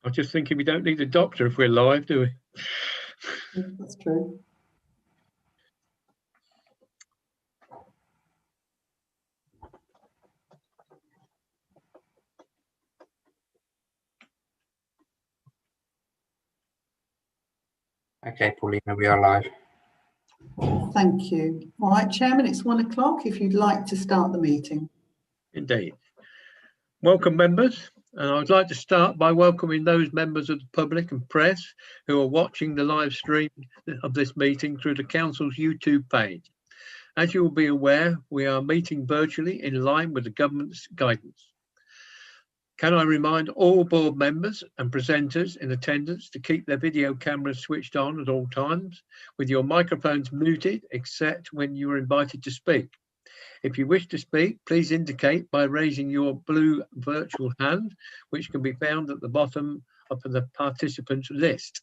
I was just thinking we don't need a doctor if we're live, do we? That's true. Okay, Paulina, we are live. Thank you. All right, Chairman, it's 1 o'clock if you'd like to start the meeting. Indeed. Welcome, members. And I'd like to start by welcoming those members of the public and press who are watching the live stream of this meeting through the Council's YouTube page. As you will be aware, we are meeting virtually in line with the government's guidance. Can I remind all board members and presenters in attendance to keep their video cameras switched on at all times, with your microphones muted except when you are invited to speak. If you wish to speak, please indicate by raising your blue virtual hand, which can be found at the bottom of the participants list.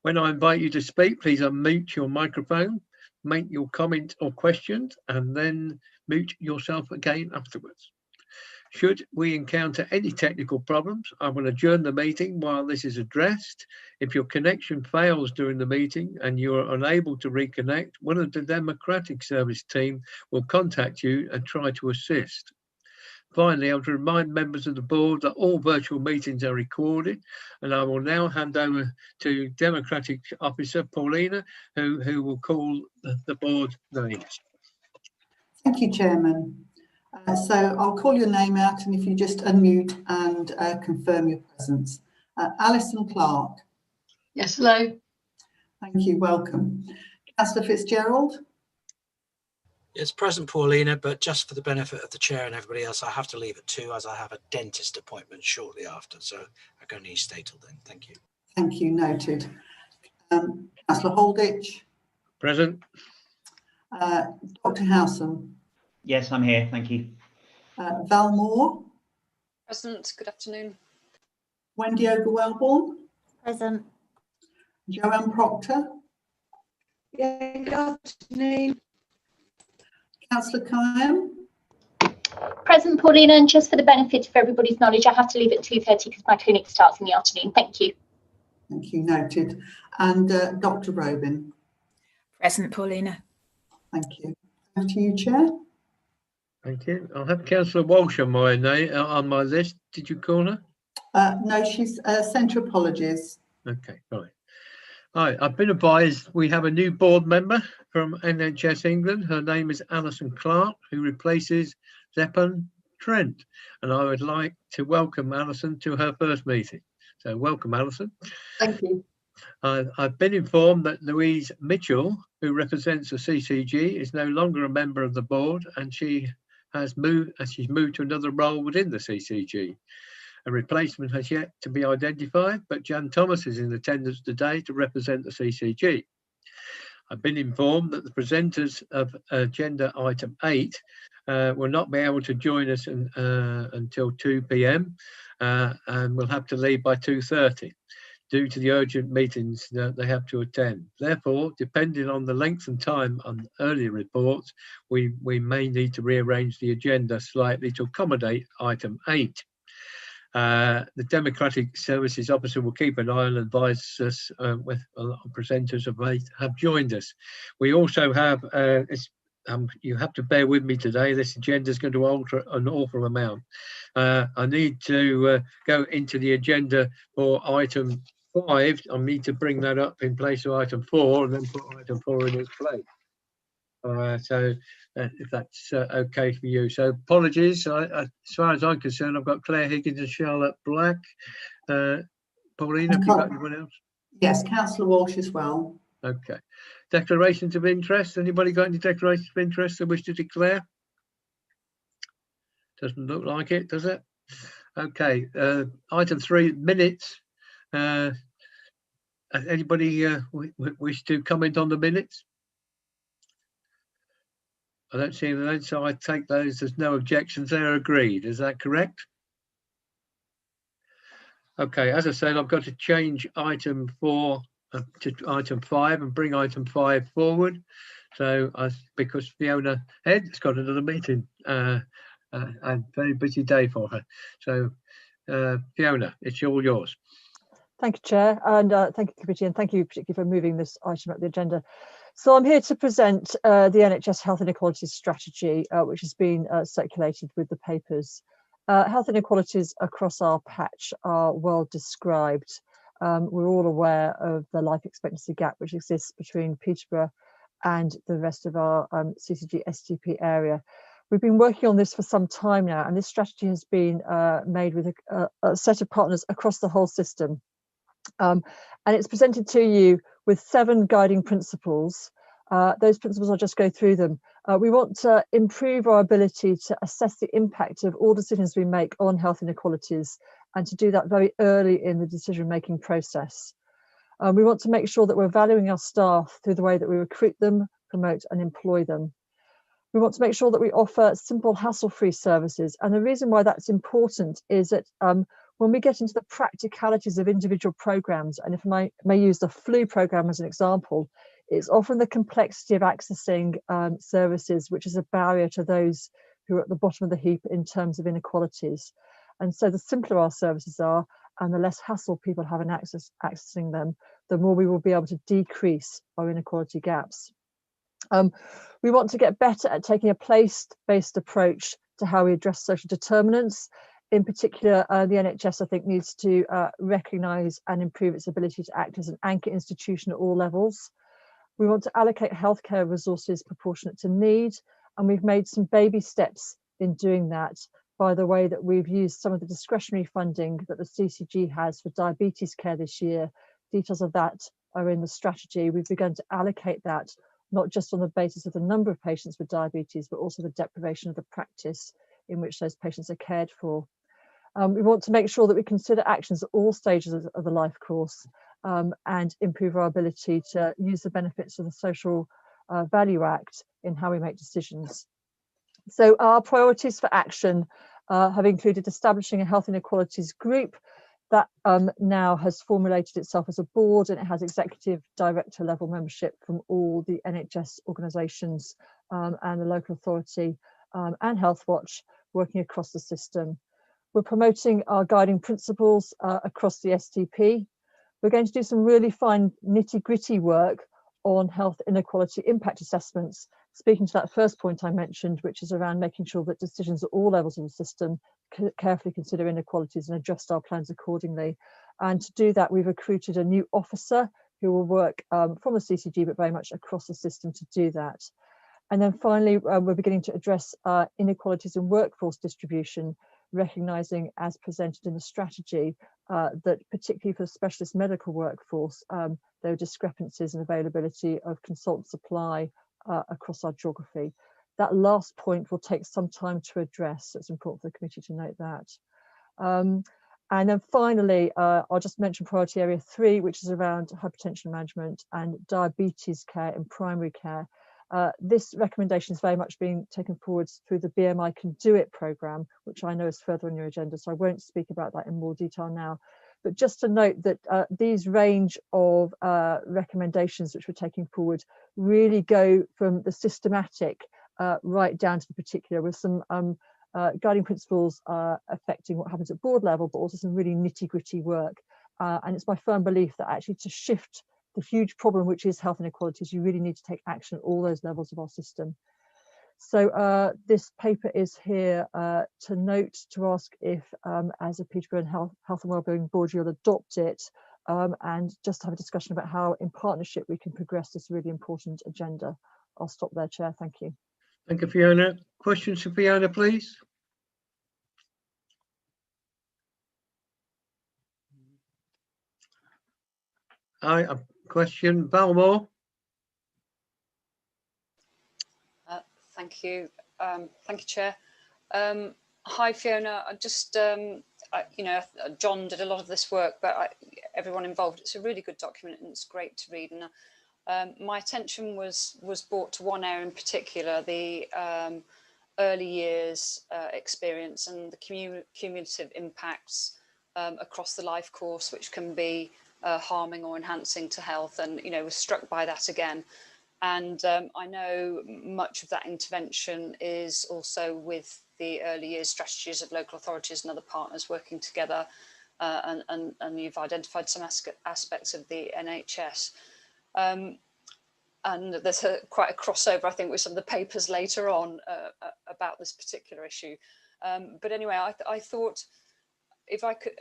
When I invite you to speak, please unmute your microphone, make your comment or questions, and then mute yourself again afterwards. Should we encounter any technical problems, I will adjourn the meeting while this is addressed. If your connection fails during the meeting and you are unable to reconnect, one of the Democratic Service team will contact you and try to assist. Finally, I would remind members of the board that all virtual meetings are recorded, and I will now hand over to Democratic Officer Paulina, who will call the board names. Thank you, Chairman. So I'll call your name out, and if you just unmute and confirm your presence. Alison Clark. Yes, hello. Thank you, welcome. Councillor Fitzgerald. It's present, Paulina, but just for the benefit of the chair and everybody else, I have to leave at 2 as I have a dentist appointment shortly after, so I can only stay till then. Thank you. Thank you, noted. Councillor Holditch. Present. Dr. Howson. Yes, I'm here. Thank you. Val Moore. Present. Good afternoon. Wendy Ogle-Wellborn. Present. Joanne Proctor. Yeah, good afternoon. Councillor Kayam. Present, Paulina, and just for the benefit of everybody's knowledge, I have to leave at 2:30 because my clinic starts in the afternoon. Thank you. Thank you, noted. And Dr. Robin. Present, Paulina. Thank you. Over to you, Chair. Thank you. I'll have Councillor Walsh on my list. Did you call her? No, she's sent her apologies. Okay, right. Hi, I've been advised we have a new board member from NHS England. Her name is Alison Clark, who replaces Zepan Trent. And I would like to welcome Alison to her first meeting. So welcome, Alison. Thank you. I've been informed that Louise Mitchell, who represents the CCG, is no longer a member of the board, and she's moved to another role within the CCG. A replacement has yet to be identified, but Jan Thomas is in attendance today to represent the CCG. I've been informed that the presenters of agenda item 8 will not be able to join us until 2 p.m. And will have to leave by 2:30 due to the urgent meetings that they have to attend. Therefore, depending on the length and time on earlier reports, we may need to rearrange the agenda slightly to accommodate item 8. The Democratic Services Officer will keep an eye and advise us with a lot of presenters have joined us. We also have, you have to bear with me today, this agenda is going to alter an awful amount. I need to go into the agenda for item 5. I need to bring that up in place of item 4 and then put item 4 in its place. If that's okay for you. So apologies. As far as I'm concerned, I've got Claire Higgins and Charlotte Black. Paulina, have you got anyone else? Yes, Councillor Walsh as well. Okay. Declarations of interest. Anybody got any declarations of interest they wish to declare? Doesn't look like it, does it? Okay. Item 3, minutes. Anybody wish to comment on the minutes? I don't see anything, so I take those as no objections. They're agreed. Is that correct? Okay, as I said, I've got to change item 4 to item 5 and bring item 5 forward. So because Fiona Head has got another meeting, a very busy day for her. So Fiona, it's all yours. Thank you, Chair, and thank you, Committee, and thank you particularly for moving this item up the agenda. So I'm here to present the NHS Health Inequalities Strategy, which has been circulated with the papers. Health inequalities across our patch are well described. We're all aware of the life expectancy gap which exists between Peterborough and the rest of our CCG STP area. We've been working on this for some time now, and this strategy has been made with a set of partners across the whole system. And it's presented to you with 7 guiding principles. Those principles, I'll just go through them. We want to improve our ability to assess the impact of all decisions we make on health inequalities, and to do that very early in the decision-making process. We want to make sure that we're valuing our staff through the way that we recruit them, promote and employ them. We want to make sure that we offer simple, hassle-free services. And the reason why that's important is that when we get into the practicalities of individual programmes, and if I may use the flu programme as an example, it's often the complexity of accessing services which is a barrier to those who are at the bottom of the heap in terms of inequalities. And so the simpler our services are, and the less hassle people have in accessing them, the more we will be able to decrease our inequality gaps. We want to get better at taking a place-based approach to how we address social determinants. In particular, the NHS, I think, needs to recognise and improve its ability to act as an anchor institution at all levels. We want to allocate healthcare resources proportionate to need, and we've made some baby steps in doing that by the way that we've used some of the discretionary funding that the CCG has for diabetes care this year. Details of that are in the strategy. We've begun to allocate that not just on the basis of the number of patients with diabetes, but also the deprivation of the practice in which those patients are cared for. We want to make sure that we consider actions at all stages of the life course, and improve our ability to use the benefits of the Social Value Act in how we make decisions. So our priorities for action have included establishing a health inequalities group that now has formulated itself as a board, and it has executive director level membership from all the NHS organisations and the local authority and Healthwatch working across the system. We're promoting our guiding principles across the STP. We're going to do some really fine nitty-gritty work on health inequality impact assessments, speaking to that first point I mentioned, which is around making sure that decisions at all levels of the system carefully consider inequalities and adjust our plans accordingly. And to do that, we've recruited a new officer who will work from the CCG, but very much across the system to do that. And then finally, we're beginning to address inequalities in workforce distribution, recognising, as presented in the strategy, that particularly for the specialist medical workforce, there are discrepancies in availability of consultant supply across our geography. That last point will take some time to address, so it's important for the committee to note that. And then finally, I'll just mention priority area 3, which is around hypertension management and diabetes care in primary care. This recommendation is very much being taken forward through the BMI Can Do It programme, which I know is further on your agenda, so I won't speak about that in more detail now. But just to note that these range of recommendations which we're taking forward really go from the systematic right down to the particular, with some guiding principles affecting what happens at board level, but also some really nitty-gritty work. And it's my firm belief that actually to shift the huge problem which is health inequalities, you really need to take action at all those levels of our system. So this paper is here to note, to ask if, as a Peterborough Health and Wellbeing Board, you'll adopt it, and just have a discussion about how, in partnership, we can progress this really important agenda. I'll stop there, Chair. Thank you. Thank you, Fiona. Questions for Fiona, please? A question, Valmore. Thank you. Thank you, Chair. Hi, Fiona. I just, you know, John did a lot of this work, but everyone involved, it's a really good document and it's great to read. And my attention was brought to one area in particular, the early years experience and the cumulative impacts across the life course, which can be harming or enhancing to health. And, you know, was struck by that again. And I know much of that intervention is also with the early years strategies of local authorities and other partners working together, and you've identified some aspects of the NHS. And there's quite a crossover, I think, with some of the papers later on about this particular issue. But anyway, I thought if I could,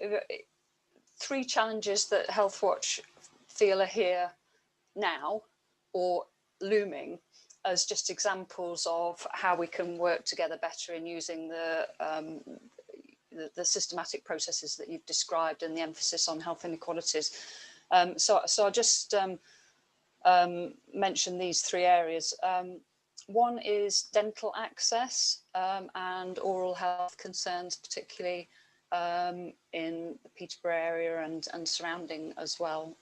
three challenges that Healthwatch feel are here now or looming as just examples of how we can work together better in using the systematic processes that you've described and the emphasis on health inequalities. So I'll just mention these three areas. One is dental access and oral health concerns, particularly in the Peterborough area and surrounding as well.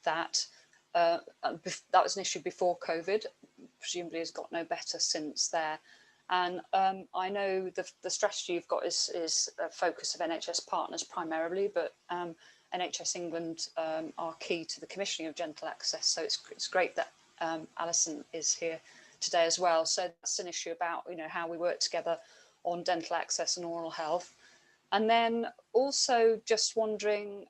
That was an issue before COVID, presumably has got no better since there. And I know the strategy you've got is a focus of NHS partners primarily, but NHS England are key to the commissioning of dental access. So it's great that Alison is here today as well. So that's an issue about, you know, how we work together on dental access and oral health. And then also just wondering,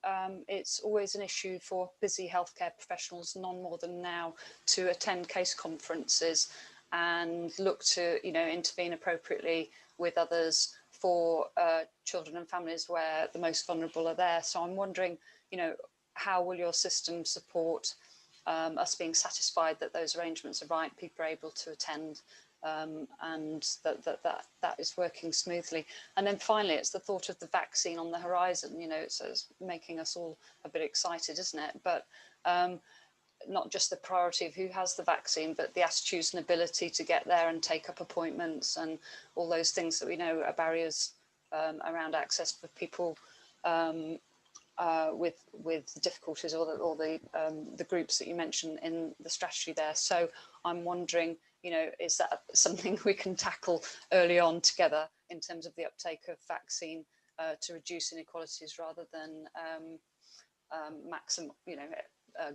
it's always an issue for busy healthcare professionals, none more than now, to attend case conferences and look to, you know, intervene appropriately with others for children and families where the most vulnerable are there. So I'm wondering, you know, how will your system support us being satisfied that those arrangements are right, people are able to attend, and that is working smoothly. And then finally, it's the thought of the vaccine on the horizon. You know, it's making us all a bit excited, isn't it? But not just the priority of who has the vaccine, but the attitudes and ability to get there and take up appointments and all those things that we know are barriers around access for people with difficulties, or the groups that you mentioned in the strategy there. So I'm wondering, you know, is that something we can tackle early on together in terms of the uptake of vaccine to reduce inequalities rather than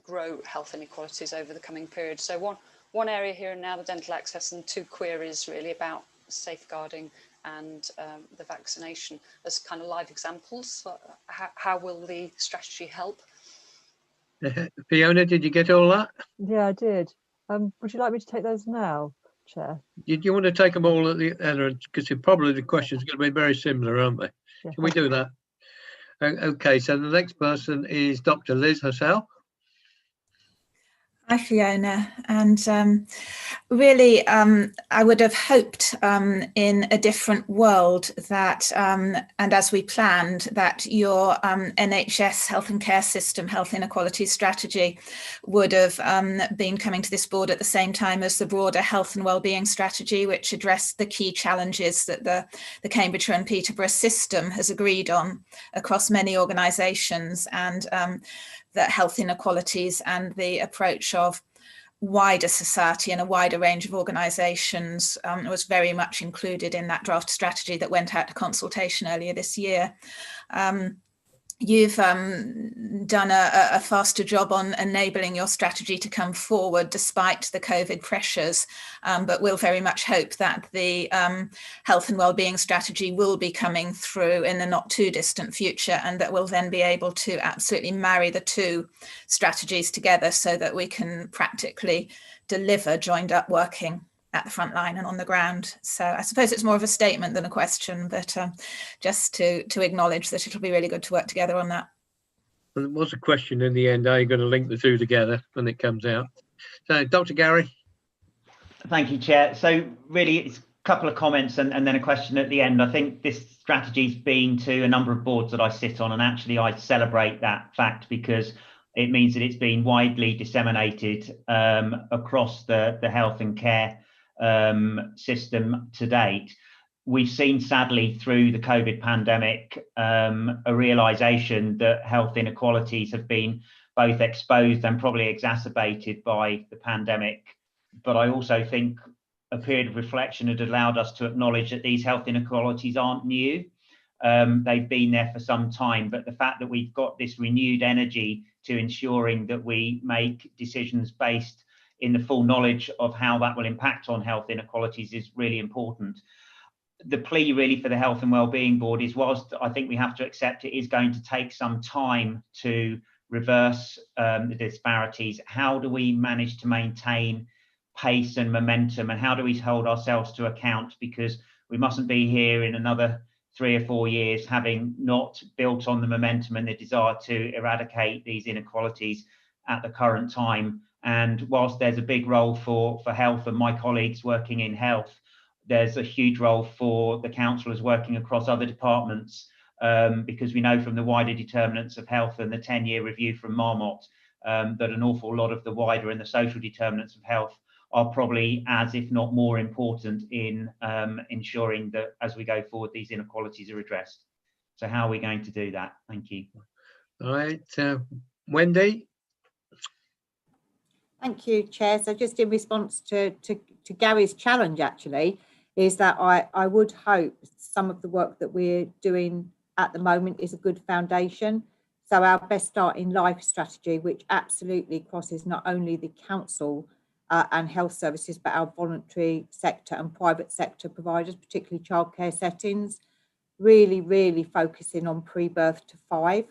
grow health inequalities over the coming period? So one area here and now, the dental access, and two queries really about safeguarding and the vaccination as kind of live examples. How will the strategy help? Fiona, did you get all that? Yeah, I did. Would you like me to take those now, Chair? Do you want to take them all at the end? Because probably the questions are going to be very similar, aren't they? Yeah, Can we do that? Okay, so the next person is Dr. Liz herself. Hi, Fiona. And really, I would have hoped in a different world that, and as we planned, that your NHS health and care system health inequalities strategy would have been coming to this board at the same time as the broader health and wellbeing strategy, which addressed the key challenges that the Cambridgeshire and Peterborough system has agreed on across many organisations, and that health inequalities and the approach of wider society and a wider range of organisations was very much included in that draft strategy that went out to consultation earlier this year. You've done a faster job on enabling your strategy to come forward despite the COVID pressures, but we'll very much hope that the health and wellbeing strategy will be coming through in the not too distant future, and that we'll then be able to absolutely marry the two strategies together so that we can practically deliver joined up working at the front line and on the ground. So I suppose it's more of a statement than a question, but just to acknowledge that it'll be really good to work together on that. Well, there was a question in the end, are you going to link the two together when it comes out? So Dr. Gary. Thank you, Chair. So really it's a couple of comments and then a question at the end. I think this strategy's been to a number of boards that I sit on, and actually I celebrate that fact because it means that it's been widely disseminated across the health and care system to date. We've seen, sadly, through the COVID pandemic, a realisation that health inequalities have been both exposed and probably exacerbated by the pandemic. But I also think a period of reflection had allowed us to acknowledge that these health inequalities aren't new. They've been there for some time, but the fact that we've got this renewed energy to ensuring that we make decisions based in the full knowledge of how that will impact on health inequalities is really important. The plea really for the Health and Wellbeing Board is, whilst I think we have to accept it is going to take some time to reverse the disparities, how do we manage to maintain pace and momentum, and how do we hold ourselves to account? Because we mustn't be here in another 3 or 4 years having not built on the momentum and the desire to eradicate these inequalities at the current time. And whilst there's a big role for health and my colleagues working in health, there's a huge role for the councillors working across other departments, because we know from the wider determinants of health and the 10-year review from Marmot that an awful lot of the wider and the social determinants of health are probably as, if not more important in ensuring that as we go forward, these inequalities are addressed. So how are we going to do that? Thank you. All right, Wendy. Thank you, Chair. So just in response to Gary's challenge, actually, is that I would hope some of the work that we're doing at the moment is a good foundation. So our Best Start in Life strategy, which absolutely crosses not only the council and health services, but our voluntary sector and private sector providers, particularly childcare settings, really focusing on pre-birth to 5.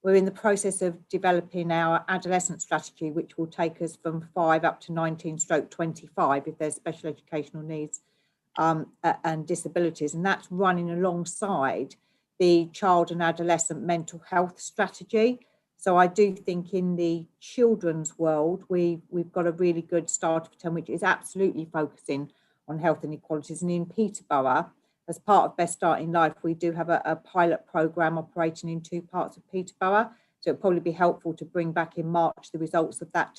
We're in the process of developing our adolescent strategy, which will take us from 5 up to 19/25 if there's special educational needs and disabilities. And that's running alongside the child and adolescent mental health strategy. So I do think in the children's world, we've got a really good start of 10, which is absolutely focusing on health inequalities. And in Peterborough, as part of Best Start in Life, we do have a pilot programme operating in 2 parts of Peterborough. So it'll probably be helpful to bring back in March the results of that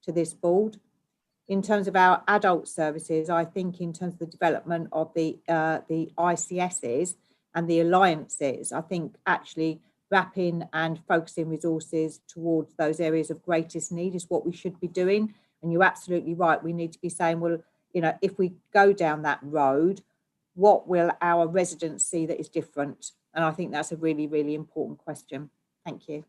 to this board. In terms of our adult services, I think in terms of the development of the ICSs and the alliances, I think actually wrapping and focusing resources towards those areas of greatest need is what we should be doing. And you're absolutely right. We need to be saying, well, you know, if we go down that road, what will our residents see that is different? And I think that's a really important question. Thank you.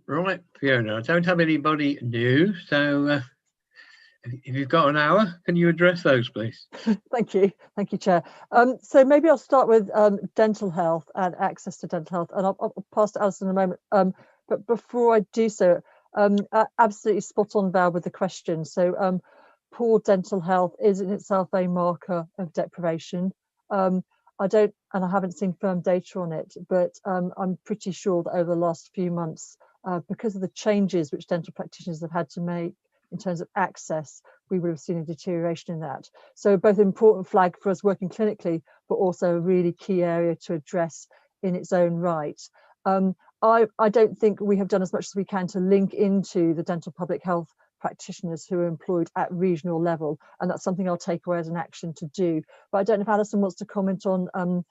Right, Fiona, I don't have anybody new, so if you've got an hour, can you address those, please? Thank you, Chair. So maybe I'll start with dental health and access to dental health, and I'll pass to Alison in a moment. But before I do so, absolutely spot on, Val, with the question. So poor dental health is in itself a marker of deprivation. I haven't seen firm data on it, but I'm pretty sure that over the last few months, because of the changes which dental practitioners have had to make in terms of access, we would have seen a deterioration in that. So both an important flag for us working clinically, but also a really key area to address in its own right. I don't think we have done as much as we can to link into the dental public health practitioners who are employed at regional level, and that's something I'll take away as an action to do. But I don't know if Alison wants to comment on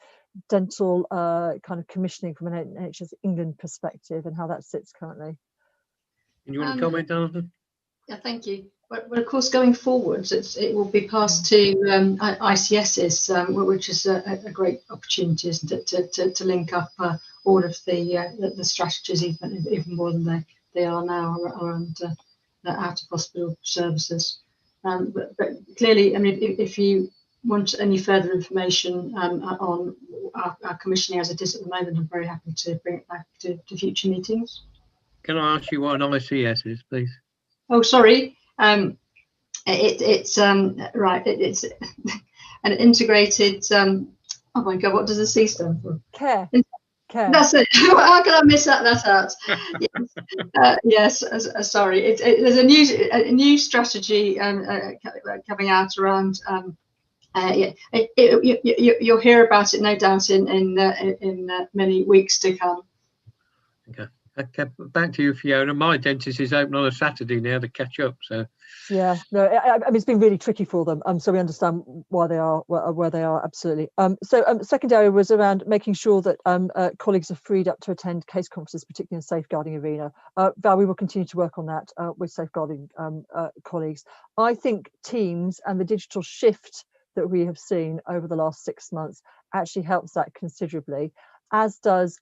dental kind of commissioning from an NHS England perspective and how that sits currently. And you want to comment, Alison? Yeah, thank you. But of course, going forwards, it will be passed to ICSs, which is a great opportunity, isn't it, to link up all of the strategies, even more than they are now around out of hospital services. But clearly, I mean, if you want any further information on our commissioning as it is at the moment, I'm very happy to bring it back to future meetings. Can I ask you what an ICS is, please? Oh, sorry. It's right. It's an integrated. Oh my God, what does the C stand for? Care. That's it. How can I miss that out? Yes. Yes. Sorry. There's a new strategy coming out around. You'll hear about it, no doubt, in many weeks to come. Okay. Back to you, Fiona. My dentist is open on a Saturday now to catch up. So yeah, no, I mean, it's been really tricky for them. So we understand why they are where they are. Absolutely. Second area was around making sure that colleagues are freed up to attend case conferences, particularly in the safeguarding arena. Val, we will continue to work on that with safeguarding colleagues. I think Teams and the digital shift that we have seen over the last 6 months actually helps that considerably, as does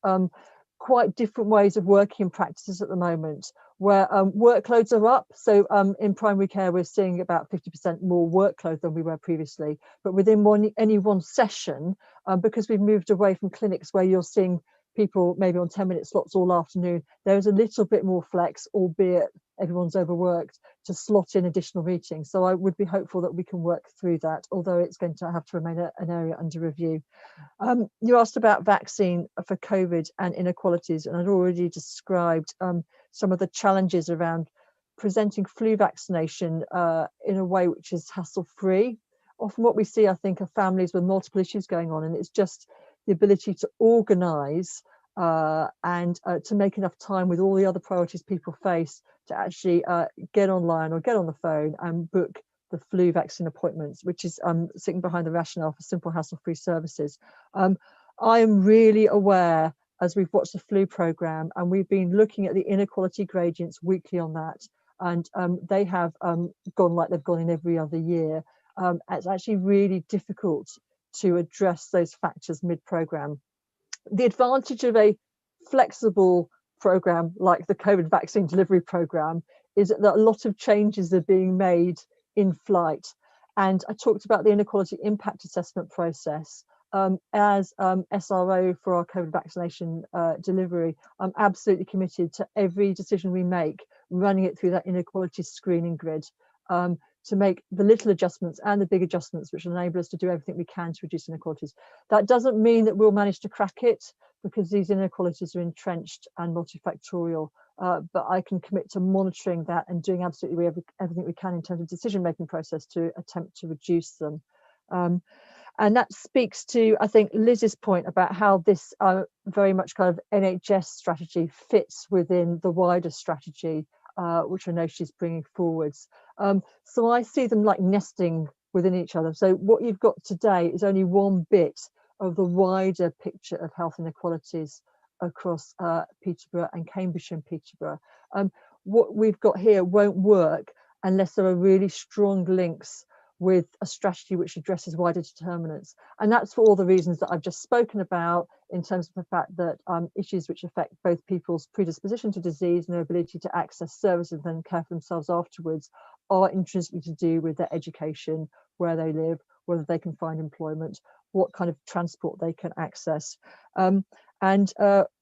quite different ways of working practices at the moment, where workloads are up. So in primary care, we're seeing about 50% more workload than we were previously. But within any one session, because we've moved away from clinics where you're seeing people maybe on 10-minute slots all afternoon, there is a little bit more flex, albeit everyone's overworked, to slot in additional meetings. So I would be hopeful that we can work through that, although it's going to have to remain an area under review. You asked about vaccine for COVID and inequalities, and I'd already described some of the challenges around presenting flu vaccination in a way which is hassle-free. Often what we see, I think, are families with multiple issues going on, and it's just the ability to organise and to make enough time with all the other priorities people face to actually get online or get on the phone and book the flu vaccine appointments, which is sitting behind the rationale for simple hassle-free services. I am really aware, as we've watched the flu programme, and we've been looking at the inequality gradients weekly on that, and they have gone like they've gone in every other year. It's actually really difficult to address those factors mid-programme. The advantage of a flexible programme like the COVID vaccine delivery programme is that a lot of changes are being made in flight. And I talked about the inequality impact assessment process. As SRO for our COVID vaccination delivery, I'm absolutely committed to every decision we make, running it through that inequality screening grid, to make the little adjustments and the big adjustments which will enable us to do everything we can to reduce inequalities. That doesn't mean that we'll manage to crack it, because these inequalities are entrenched and multifactorial, but I can commit to monitoring that and doing absolutely everything we can in terms of decision-making process to attempt to reduce them. And that speaks to, I think, Liz's point about how this very much kind of NHS strategy fits within the wider strategy, which I know she's bringing forwards. So I see them like nesting within each other. So what you've got today is only one bit of the wider picture of health inequalities across Peterborough and Cambridgeshire and Peterborough. What we've got here won't work unless there are really strong links with a strategy which addresses wider determinants. And that's for all the reasons that I've just spoken about, in terms of the fact that issues which affect both people's predisposition to disease and their ability to access services and then care for themselves afterwards are intrinsically to do with their education, where they live, whether they can find employment, what kind of transport they can access. And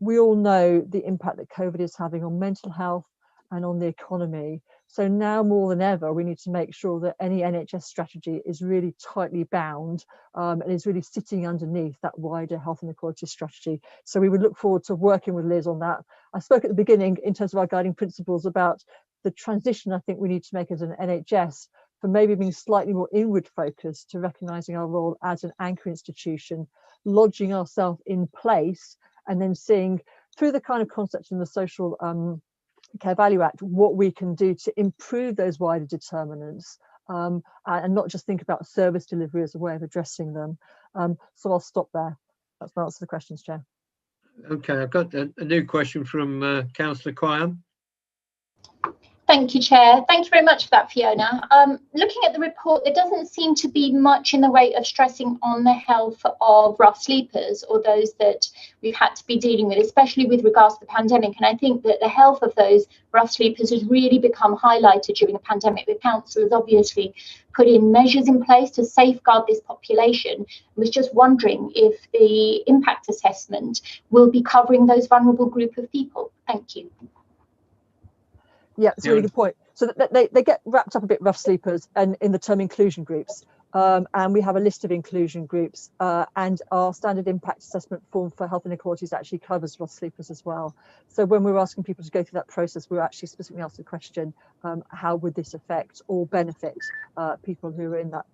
we all know the impact that COVID is having on mental health and on the economy. So now more than ever, we need to make sure that any NHS strategy is really tightly bound and is really sitting underneath that wider health inequality strategy. So we would look forward to working with Liz on that. I spoke at the beginning in terms of our guiding principles about the transition I think we need to make as an NHS from maybe being slightly more inward focused to recognising our role as an anchor institution, lodging ourselves in place, and then seeing through the kind of concepts in the Social Care Value Act what we can do to improve those wider determinants, and not just think about service delivery as a way of addressing them. So I'll stop there. That's my answer to the questions, Chair. Okay, I've got a new question from Councillor Quayam. Thank you, Chair. Thank you very much for that, Fiona. Looking at the report, there doesn't seem to be much in the way of stressing on the health of rough sleepers or those that we've had to be dealing with, especially with regards to the pandemic. And I think that the health of those rough sleepers has really become highlighted during the pandemic. The council has obviously put in measures in place to safeguard this population. I was just wondering if the impact assessment will be covering those vulnerable group of people. Thank you. Yeah, it's a really good point. So they get wrapped up a bit, rough sleepers, and in the term inclusion groups. And we have a list of inclusion groups, and our standard impact assessment form for health inequalities actually covers rough sleepers as well. So when we're asking people to go through that process, we're actually specifically asking the question, how would this affect or benefit people who are in that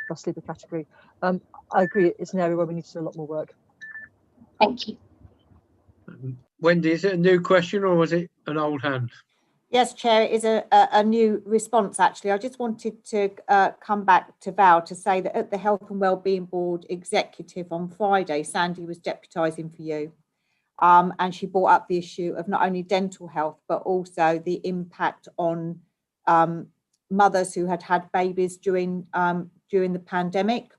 rough sleeper category? I agree, it's an area where we need to do a lot more work. Thank you. Wendy, is it a new question or was it an old hand? Yes, Chair, it is a new response, actually. I just wanted to come back to Val to say that at the Health and Wellbeing Board Executive on Friday, Sandy was deputising for you. And she brought up the issue of not only dental health, but also the impact on mothers who had had babies during the pandemic.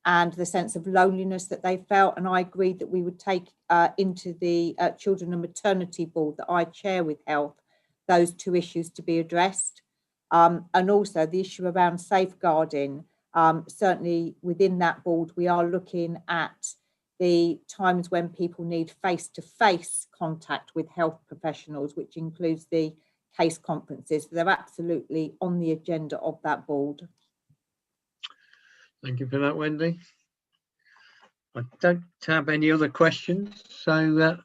and the sense of loneliness that they felt. And I agreed that we would take into the Children and Maternity Board that I chair with Health, those two issues to be addressed. And also the issue around safeguarding. Certainly within that board, we are looking at the times when people need face-to-face contact with health professionals, which includes the case conferences. They're absolutely on the agenda of that board. Thank you for that, Wendy. I don't have any other questions, so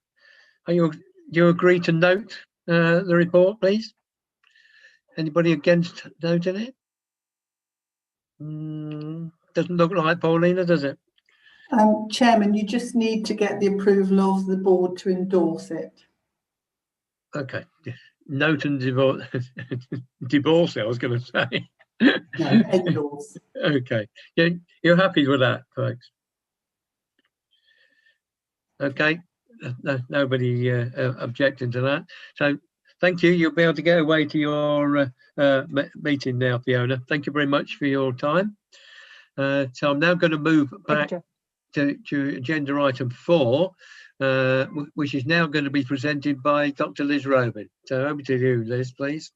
do you agree to note the report, please? Anybody against noting it? Doesn't look like, Paulina, does it? Chairman, you just need to get the approval of the board to endorse it. Okay. Note and divorce. Divorce, I was going to say. No, endorse. Okay. You're happy with that, folks? Okay. Nobody objecting to that. So thank you. You'll be able to get away to your meeting now, Fiona. Thank you very much for your time. So I'm now going to move back to agenda item 4, which is now going to be presented by Dr. Liz Robin. So over to you, Liz, please.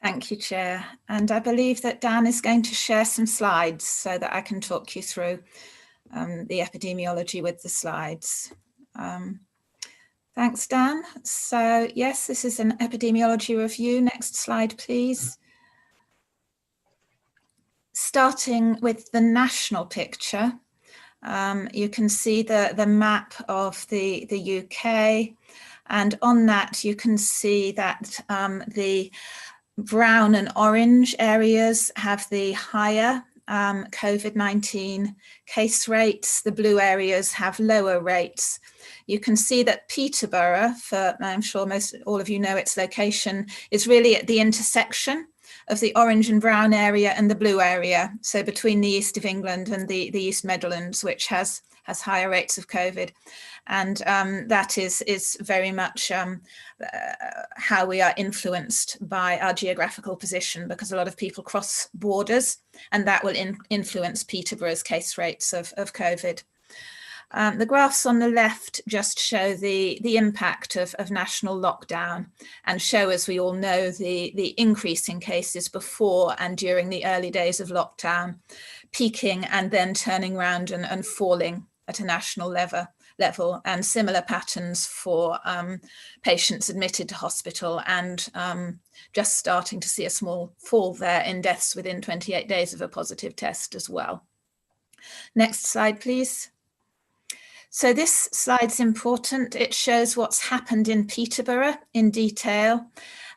Thank you, Chair. And I believe that Dan is going to share some slides so that I can talk you through the epidemiology with the slides. Thanks, Dan. So yes, this is an epidemiology review. Next slide, please. Starting with the national picture, you can see the map of the UK, and on that you can see that the brown and orange areas have the higher COVID-19 case rates. The blue areas have lower rates. You can see that Peterborough, I'm sure all of you know its location, is really at the intersection of the orange and brown area and the blue area. So between the east of England and the East Midlands, which has higher rates of COVID. And that is very much how we are influenced by our geographical position, because a lot of people cross borders, and that will influence Peterborough's case rates of COVID. The graphs on the left just show the impact of national lockdown, and show, as we all know, the increase in cases before and during the early days of lockdown, peaking and then turning around and falling at a national level, and similar patterns for patients admitted to hospital, and just starting to see a small fall there in deaths within 28 days of a positive test as well. Next slide, please. So this slide's important. It shows what's happened in Peterborough in detail.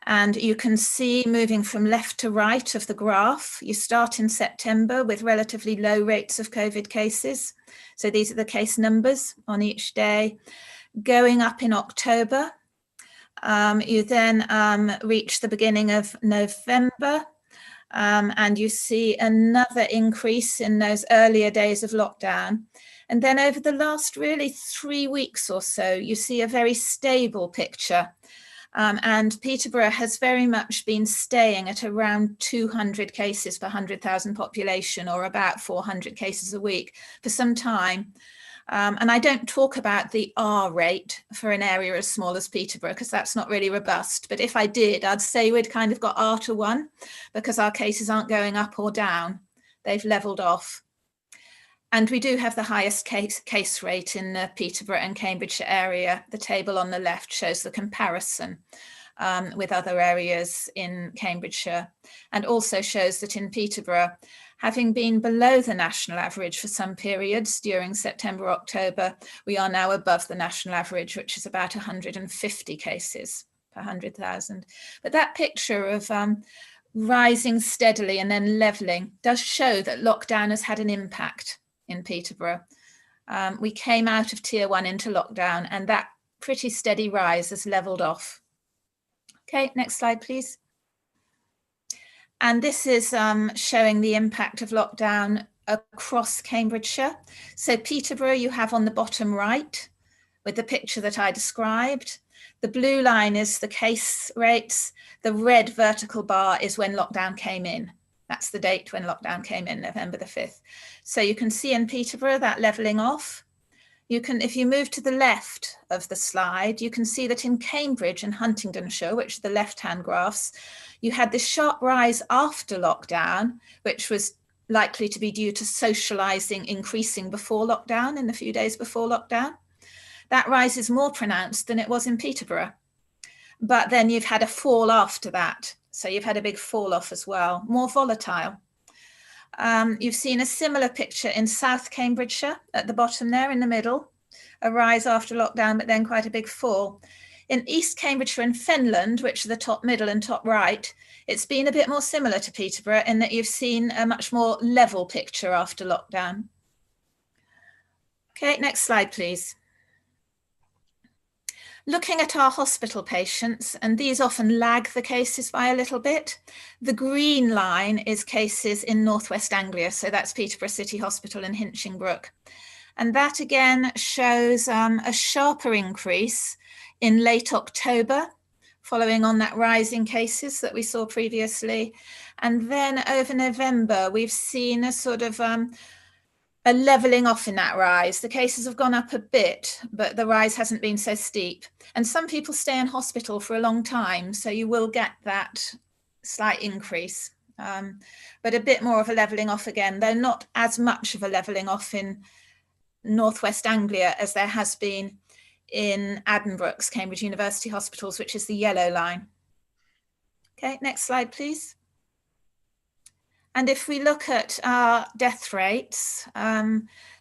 And you can see, moving from left to right of the graph, you start in September with relatively low rates of COVID cases. So these are the case numbers on each day. Going up in October, you then reach the beginning of November, and you see another increase in those earlier days of lockdown. And then over the last really 3 weeks or so, you see a very stable picture. And Peterborough has very much been staying at around 200 cases per 100,000 population, or about 400 cases a week for some time. And I don't talk about the R rate for an area as small as Peterborough, because that's not really robust. But if I did, I'd say we'd kind of got R to 1, because our cases aren't going up or down. They've leveled off. And we do have the highest case rate in the Peterborough and Cambridgeshire area. The table on the left shows the comparison with other areas in Cambridgeshire, and also shows that in Peterborough, having been below the national average for some periods during September, October, we are now above the national average, which is about 150 cases per 100,000. But that picture of rising steadily and then levelling does show that lockdown has had an impact in Peterborough. We came out of tier 1 into lockdown, and that pretty steady rise has levelled off. Okay, next slide, please. And this is showing the impact of lockdown across Cambridgeshire. So Peterborough you have on the bottom right with the picture that I described. The blue line is the case rates. The red vertical bar is when lockdown came in. That's the date when lockdown came in, November the 5th. So you can see in Peterborough that levelling off. You can, if you move to the left of the slide, you can see that in Cambridge and Huntingdonshire, which are the left-hand graphs, you had this sharp rise after lockdown, which was likely to be due to socialising increasing before lockdown, in the few days before lockdown. That rise is more pronounced than it was in Peterborough. But then you've had a fall after that. So you've had a big fall off as well, more volatile. You've seen a similar picture in South Cambridgeshire at the bottom there in the middle, a rise after lockdown, but then quite a big fall. In East Cambridgeshire and Fenland, which are the top middle and top right, it's been a bit more similar to Peterborough in that you've seen a much more level picture after lockdown. Okay, next slide, please. Looking at our hospital patients, and these often lag the cases by a little bit, the green line is cases in North West Anglia, so that's Peterborough City Hospital and Hinchingbrook. And that again shows a sharper increase in late October, following on that rise in cases that we saw previously. And then over November, we've seen a sort of a levelling off in that rise. The cases have gone up a bit, but the rise hasn't been so steep. And some people stay in hospital for a long time, so you will get that slight increase, but a bit more of a levelling off again, though not as much of a levelling off in North West Anglia as there has been in Addenbrooke's Cambridge University Hospitals, which is the yellow line. Okay, next slide, please. And if we look at our death rates,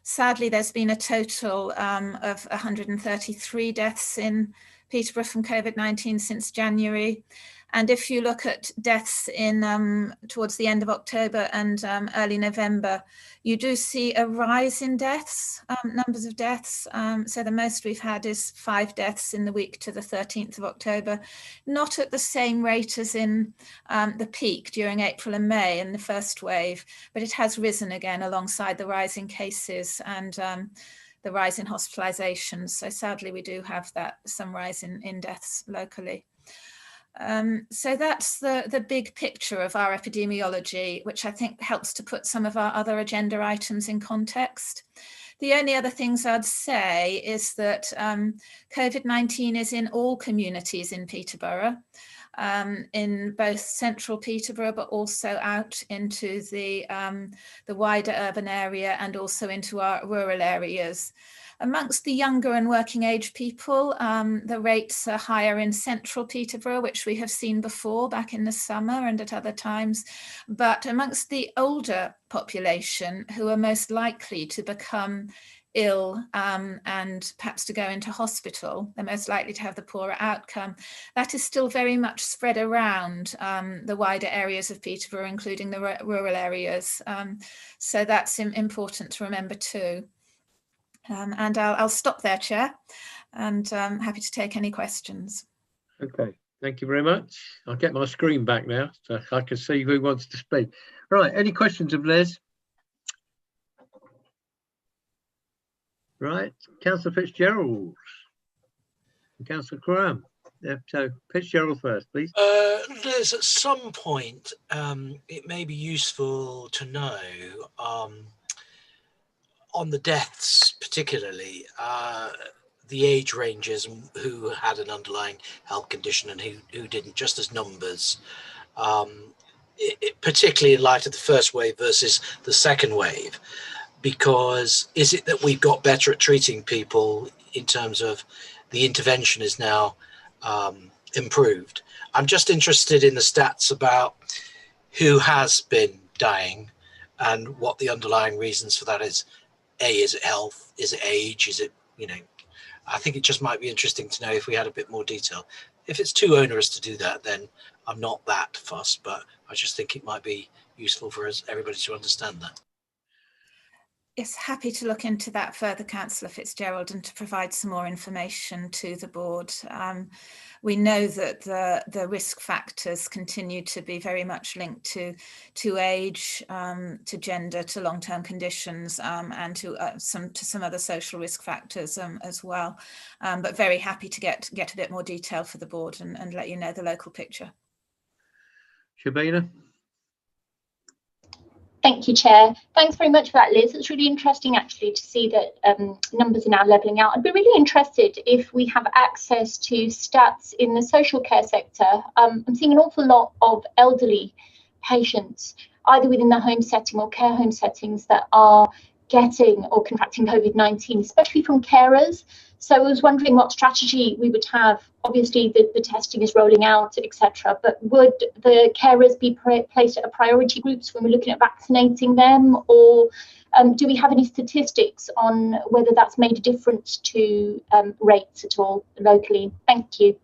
sadly, there's been a total of 133 deaths in Peterborough from COVID-19 since January. And if you look at deaths in towards the end of October and early November, you do see a rise in deaths, numbers of deaths. So the most we've had is 5 deaths in the week to the 13th of October, not at the same rate as in the peak during April and May in the first wave, but it has risen again alongside the rise in cases and the rise in hospitalisations. So sadly, we do have some rise in deaths locally. So that's the big picture of our epidemiology, which I think helps to put some of our other agenda items in context. The only other things I'd say is that COVID-19 is in all communities in Peterborough, in both central Peterborough, but also out into the wider urban area and also into our rural areas. Amongst the younger and working age people, the rates are higher in central Peterborough, which we have seen before back in the summer and at other times. But amongst the older population who are most likely to become ill and perhaps to go into hospital, they're most likely to have the poorer outcome. That is still very much spread around the wider areas of Peterborough, including the rural areas. So that's important to remember too. And I'll stop there, Chair, and I'm happy to take any questions. Okay, thank you very much. I'll get my screen back now so I can see who wants to speak. Right, any questions of Les? Right, Councillor Fitzgerald, Councillor Graham. Yeah, so Fitzgerald first, please. Liz, at some point, it may be useful to know on the deaths, particularly the age ranges, who had an underlying health condition and who didn't, just as numbers, particularly in light of the first wave versus the second wave. Because is it that we've got better at treating people in terms of the intervention is now improved? I'm just interested in the stats about who has been dying and what the underlying reasons for that is. Is it health? Is it age? Is it, I think it just might be interesting to know if we had a bit more detail. If it's too onerous to do that, then I'm not that fussed, but I just think it might be useful for everybody to understand that. Yes, happy to look into that further, Councillor Fitzgerald, and to provide some more information to the board. We know that the risk factors continue to be very much linked to age, to gender, to long-term conditions, and to some other social risk factors as well. But very happy to get a bit more detail for the board and let you know the local picture. Shabina? Thank you, Chair. Thanks very much for that, Liz. It's really interesting, actually, to see that numbers are now levelling out. I'd be really interested if we have access to stats in the social care sector. I'm seeing an awful lot of elderly patients, either within the home setting or care home settings, that are getting or contracting COVID-19, especially from carers. So I was wondering what strategy we would have. Obviously, the testing is rolling out, etc. But would the carers be placed at a priority groups when we're looking at vaccinating them, or do we have any statistics on whether that's made a difference to rates at all locally? Thank you.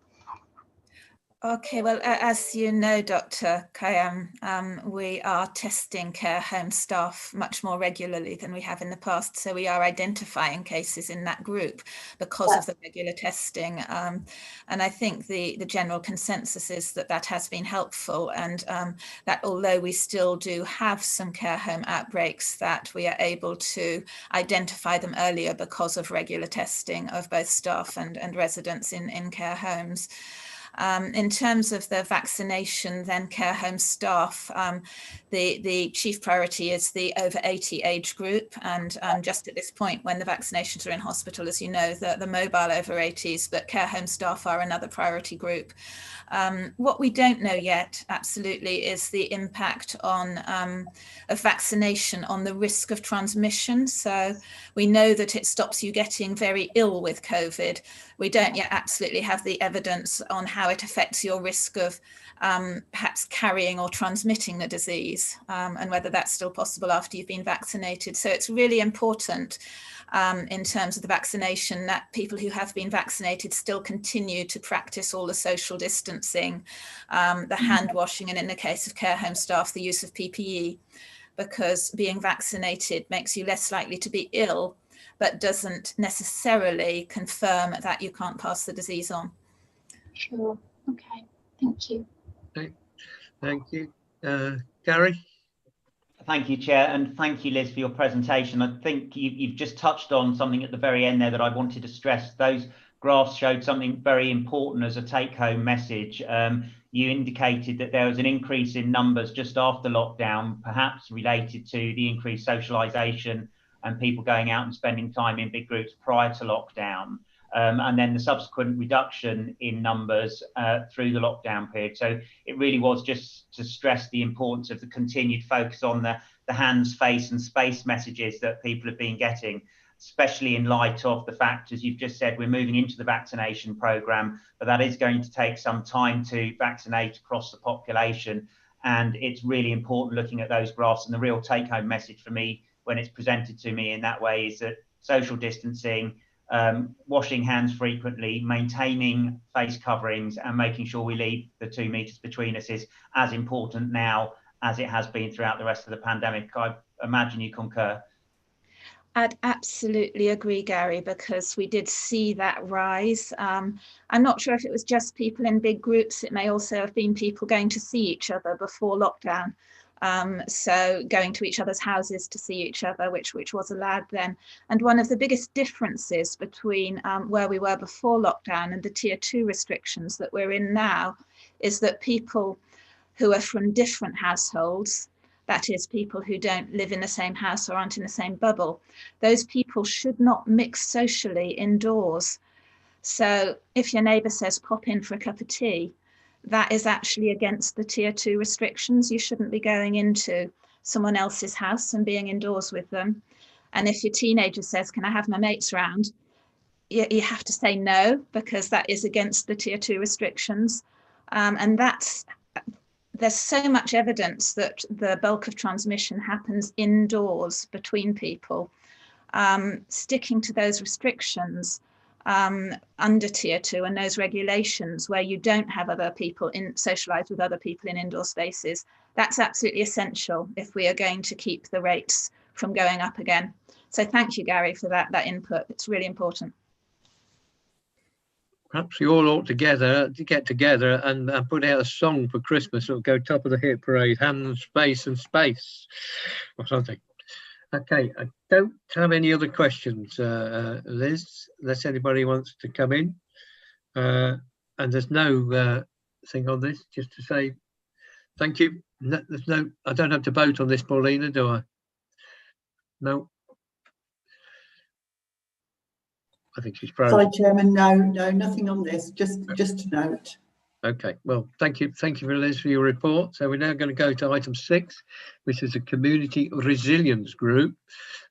Okay, well, as you know, Dr. Khayyam, we are testing care home staff much more regularly than we have in the past. So we are identifying cases in that group because of the regular testing. And I think the general consensus is that that has been helpful, and that although we still do have some care home outbreaks, that we are able to identify them earlier because of regular testing of both staff and residents in care homes. In terms of the vaccination, then care home staff, the chief priority is the over 80 age group. And just at this point, when the vaccinations are in hospital, as you know, the mobile over 80s, but care home staff are another priority group. What we don't know yet, absolutely, is the impact of vaccination on the risk of transmission. So we know that it stops you getting very ill with COVID. We don't yet absolutely have the evidence on how it affects your risk of perhaps carrying or transmitting the disease, and whether that's still possible after you've been vaccinated. So it's really important in terms of the vaccination that people who have been vaccinated still continue to practice all the social distancing, the hand washing, and in the case of care home staff, the use of PPE, because being vaccinated makes you less likely to be ill, but doesn't necessarily confirm that you can't pass the disease on. Sure. Okay. Thank you. Thank you. Gary? Thank you, Chair, and thank you, Liz, for your presentation. I think you've just touched on something at the very end there that I wanted to stress. Those graphs showed something very important as a take-home message. You indicated that there was an increase in numbers just after lockdown, perhaps related to the increased socialisation and people going out and spending time in big groups prior to lockdown. And then the subsequent reduction in numbers through the lockdown period. So it really was just to stress the importance of the continued focus on the hands, face and space messages that people have been getting, especially in light of the fact, as you've just said, we're moving into the vaccination programme, but that is going to take some time to vaccinate across the population. And it's really important looking at those graphs, and the real take-home message for me when it's presented to me in that way is that social distancing, washing hands frequently, maintaining face coverings and making sure we leave the 2 metres between us is as important now as it has been throughout the rest of the pandemic. I imagine you concur. I'd absolutely agree, Gary, because we did see that rise. I'm not sure if it was just people in big groups. It may also have been people going to see each other before lockdown. So going to each other's houses to see each other, which was allowed then. And one of the biggest differences between where we were before lockdown and the tier 2 restrictions that we're in now is that people who are from different households, that is, people who don't live in the same house or aren't in the same bubble, those people should not mix socially indoors. So if your neighbour says pop in for a cup of tea, that is actually against the tier 2 restrictions. You shouldn't be going into someone else's house and being indoors with them. And if your teenager says, can I have my mates round? You have to say no, because that is against the tier 2 restrictions. And there's so much evidence that the bulk of transmission happens indoors between people. Sticking to those restrictions under tier 2 and those regulations where you don't have other people socialise with other people in indoor spaces, that's absolutely essential if we are going to keep the rates from going up again. So thank you, Gary, for that input. It's really important. Perhaps you all ought to get together and put out a song for Christmas. It'll go top of the hit parade, hands, space and space or something. Okay, I don't have any other questions, Liz, unless anybody wants to come in. And there's no thing on this, just to say Thank you. No, there's no, I don't have to vote on this, Paulina, do I? No. I think she's frozen. Sorry, Chairman, no, nothing on this, just a note. Okay, well, thank you, Liz, for your report. So we're now going to go to item 6, which is a community resilience group,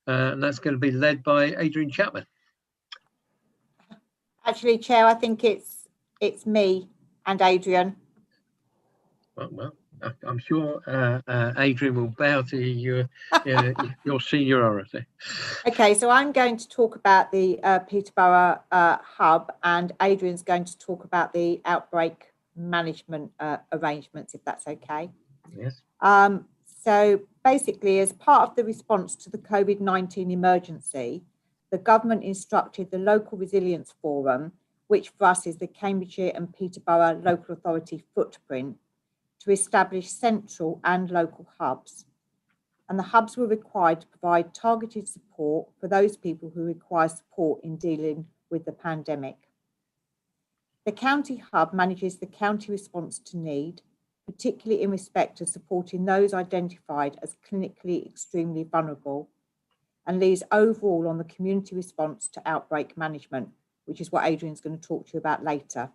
and that's going to be led by Adrian Chapman. Actually, Chair, I think it's me and Adrian. Well, I'm sure Adrian will bow to your seniority. Okay, so I'm going to talk about the Peterborough hub, and Adrian's going to talk about the outbreak management arrangements, if that's okay. Yes. So basically, as part of the response to the COVID-19 emergency, the government instructed the Local Resilience Forum, which for us is the Cambridgeshire and Peterborough Local Authority footprint, to establish central and local hubs. And the hubs were required to provide targeted support for those people who require support in dealing with the pandemic. The county hub manages the county response to need, particularly in respect of supporting those identified as clinically extremely vulnerable, and leads overall on the community response to outbreak management, which is what Adrian's going to talk to you about later.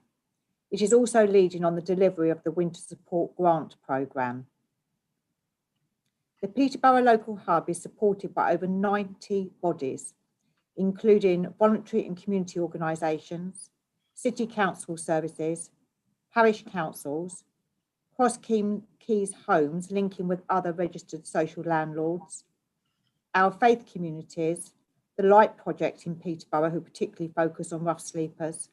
It is also leading on the delivery of the Winter Support Grant Programme. The Peterborough Local Hub is supported by over 90 bodies, including voluntary and community organisations, city council services, parish councils, Cross Keys homes linking with other registered social landlords, our faith communities, the Light Project in Peterborough, who particularly focus on rough sleepers,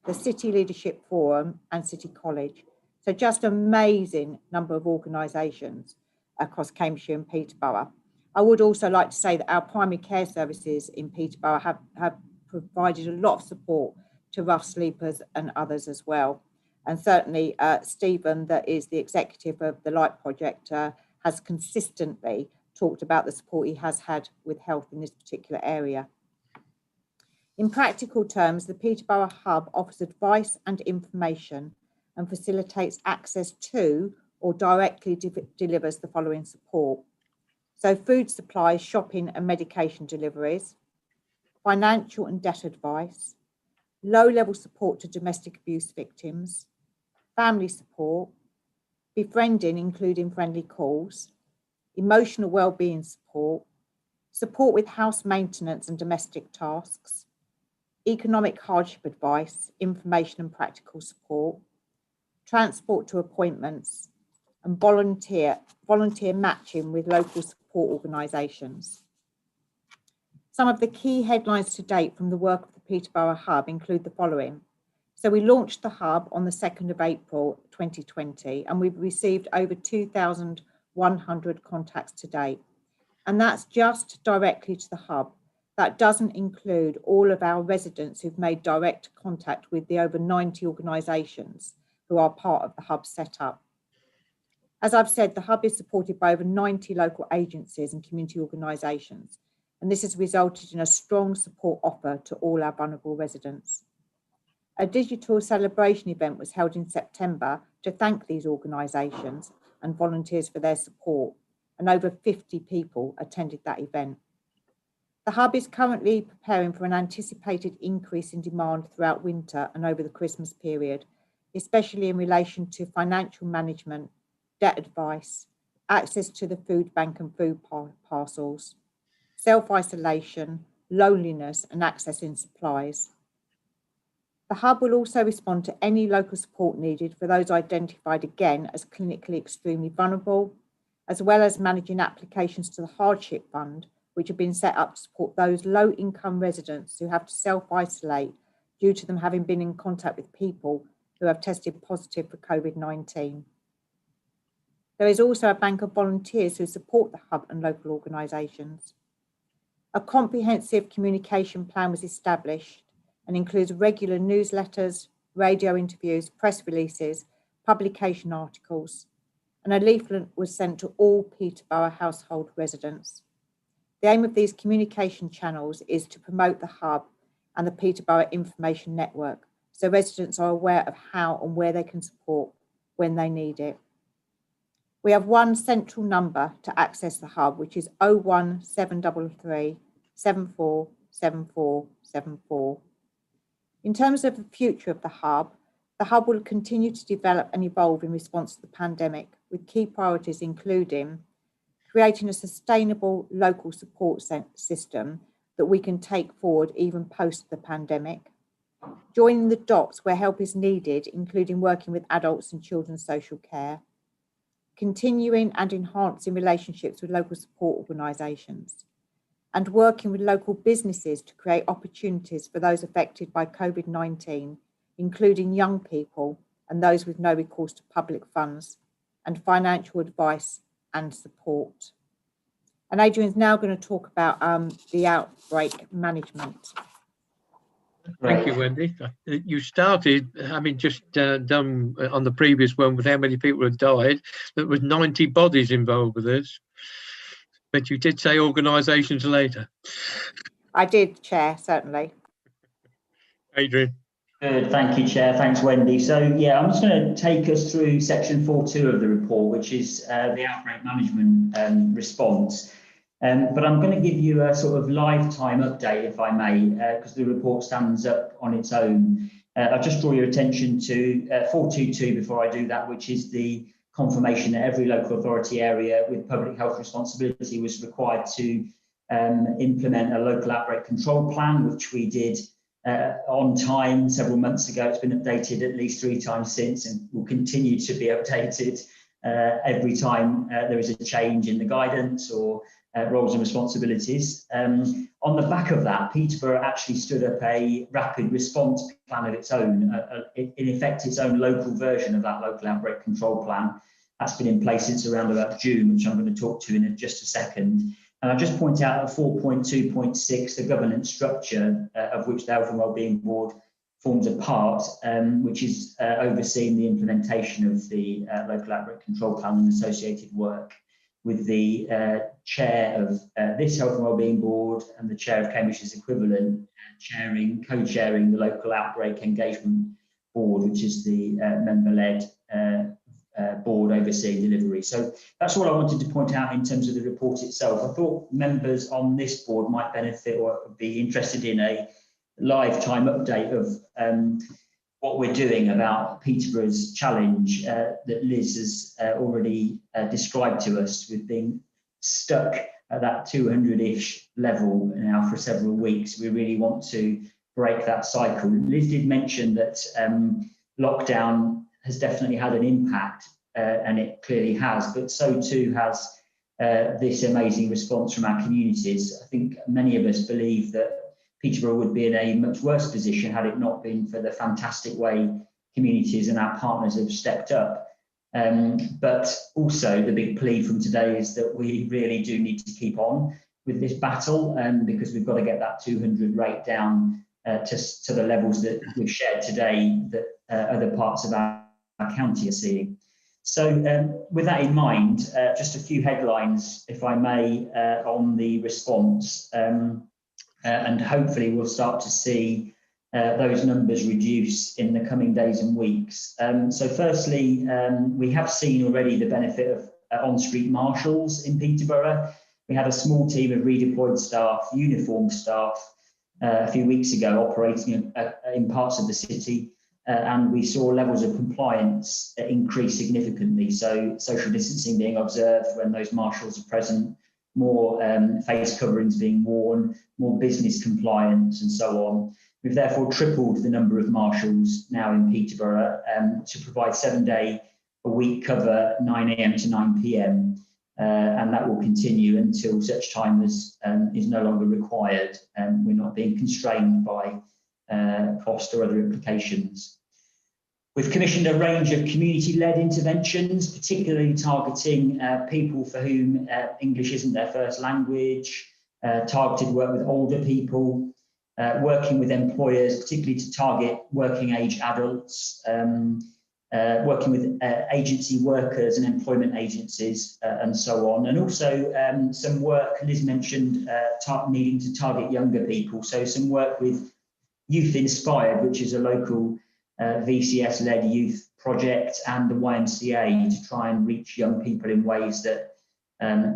the City Leadership Forum and City College. So just an amazing number of organisations across Cambridgeshire and Peterborough. I would also like to say that our primary care services in Peterborough have provided a lot of support to rough sleepers and others as well. And certainly Stephen, that is the executive of the Light Project, has consistently talked about the support he has had with health in this particular area. In practical terms, the Peterborough Hub offers advice and information and facilitates access to or directly delivers the following support. So food supplies, shopping and medication deliveries, financial and debt advice, low-level support to domestic abuse victims, family support, befriending including friendly calls, emotional well-being support, support with house maintenance and domestic tasks, economic hardship advice, information and practical support, transport to appointments, and volunteer matching with local support organisations. Some of the key headlines to date from the work of the Peterborough Hub include the following. So we launched the Hub on the 2nd of April 2020, and we've received over 2,100 contacts to date. And that's just directly to the Hub. That doesn't include all of our residents who've made direct contact with the over 90 organisations who are part of the Hub setup. As I've said, the Hub is supported by over 90 local agencies and community organisations, and this has resulted in a strong support offer to all our vulnerable residents. A digital celebration event was held in September to thank these organisations and volunteers for their support, and over 50 people attended that event. The Hub is currently preparing for an anticipated increase in demand throughout winter and over the Christmas period, especially in relation to financial management, debt advice, access to the food bank and food parcels, self-isolation, loneliness and accessing supplies. The Hub will also respond to any local support needed for those identified again as clinically extremely vulnerable, as well as managing applications to the Hardship Fund, which have been set up to support those low-income residents who have to self-isolate due to them having been in contact with people who have tested positive for COVID-19. There is also a bank of volunteers who support the Hub and local organisations. A comprehensive communication plan was established and includes regular newsletters, radio interviews, press releases, publication articles, and a leaflet was sent to all Peterborough household residents. The aim of these communication channels is to promote the Hub and the Peterborough Information Network, so residents are aware of how and where they can support when they need it. We have one central number to access the hub, which is 01733 747474. In terms of the future of the hub will continue to develop and evolve in response to the pandemic, with key priorities including creating a sustainable local support system that we can take forward even post the pandemic, joining the dots where help is needed, including working with adults and children's social care, continuing and enhancing relationships with local support organisations, and working with local businesses to create opportunities for those affected by COVID-19, including young people and those with no recourse to public funds, and financial advice and support. And Adrian's now going to talk about the outbreak management. Thank you, Wendy. You started having just done on the previous one with how many people had died. There was 90 bodies involved with this, but you did say organisations later. I did, Chair, certainly. Adrian. Good, thank you, Chair. Thanks, Wendy. So, yeah, I'm just going to take us through section 4.2 of the report, which is the outbreak management response. But I'm going to give you a sort of lifetime update, if I may, because the report stands up on its own. I'll just draw your attention to 4.2.2 before I do that, which is the confirmation that every local authority area with public health responsibility was required to implement a local outbreak control plan, which we did on time several months ago. It's been updated at least 3 times since and will continue to be updated every time there is a change in the guidance or roles and responsibilities. On the back of that, Peterborough actually stood up a rapid response plan of its own, in effect its own local version of that local outbreak control plan. That's been in place since around about June, which I'm going to talk to in just a second. And I'll just point out at 4.2.6, the governance structure of which the Health and Wellbeing Board forms a part, which is overseeing the implementation of the local outbreak control plan and associated work, with the chair of this Health and Wellbeing Board and the chair of Cambridge's equivalent co-chairing the local outbreak engagement board, which is the member-led board overseeing delivery. So that's all I wanted to point out in terms of the report itself. I thought members on this board might benefit or be interested in a lifetime update of what we're doing about Peterborough's challenge that Liz has already described to us, with being stuck at that 200-ish level now for several weeks. We really want to break that cycle. Liz did mention that lockdown has definitely had an impact, and it clearly has, but so too has this amazing response from our communities. I think many of us believe that Peterborough would be in a much worse position had it not been for the fantastic way communities and our partners have stepped up. But also the big plea from today is that we really do need to keep on with this battle, because we've got to get that 200 rate down to the levels that we've shared today that other parts of our county are seeing. So with that in mind, just a few headlines, if I may, on the response. And hopefully we'll start to see those numbers reduce in the coming days and weeks. So firstly, we have seen already the benefit of on-street marshals in Peterborough. We had a small team of redeployed staff, uniformed staff, a few weeks ago operating in parts of the city, and we saw levels of compliance increase significantly. So social distancing being observed when those marshals are present, more face coverings being worn, more business compliance and so on. We've therefore tripled the number of marshals now in Peterborough to provide 7-day-a-week cover, 9 AM to 9 PM. And that will continue until such time as is no longer required, and we're not being constrained by cost or other implications. We've commissioned a range of community-led interventions, particularly targeting people for whom English isn't their first language, targeted work with older people, working with employers, particularly to target working-age adults, working with agency workers and employment agencies and so on. And also some work, Liz mentioned, needing to target younger people. So some work with Youth Inspired, which is a local VCS-led youth project and the YMCA to try and reach young people in ways that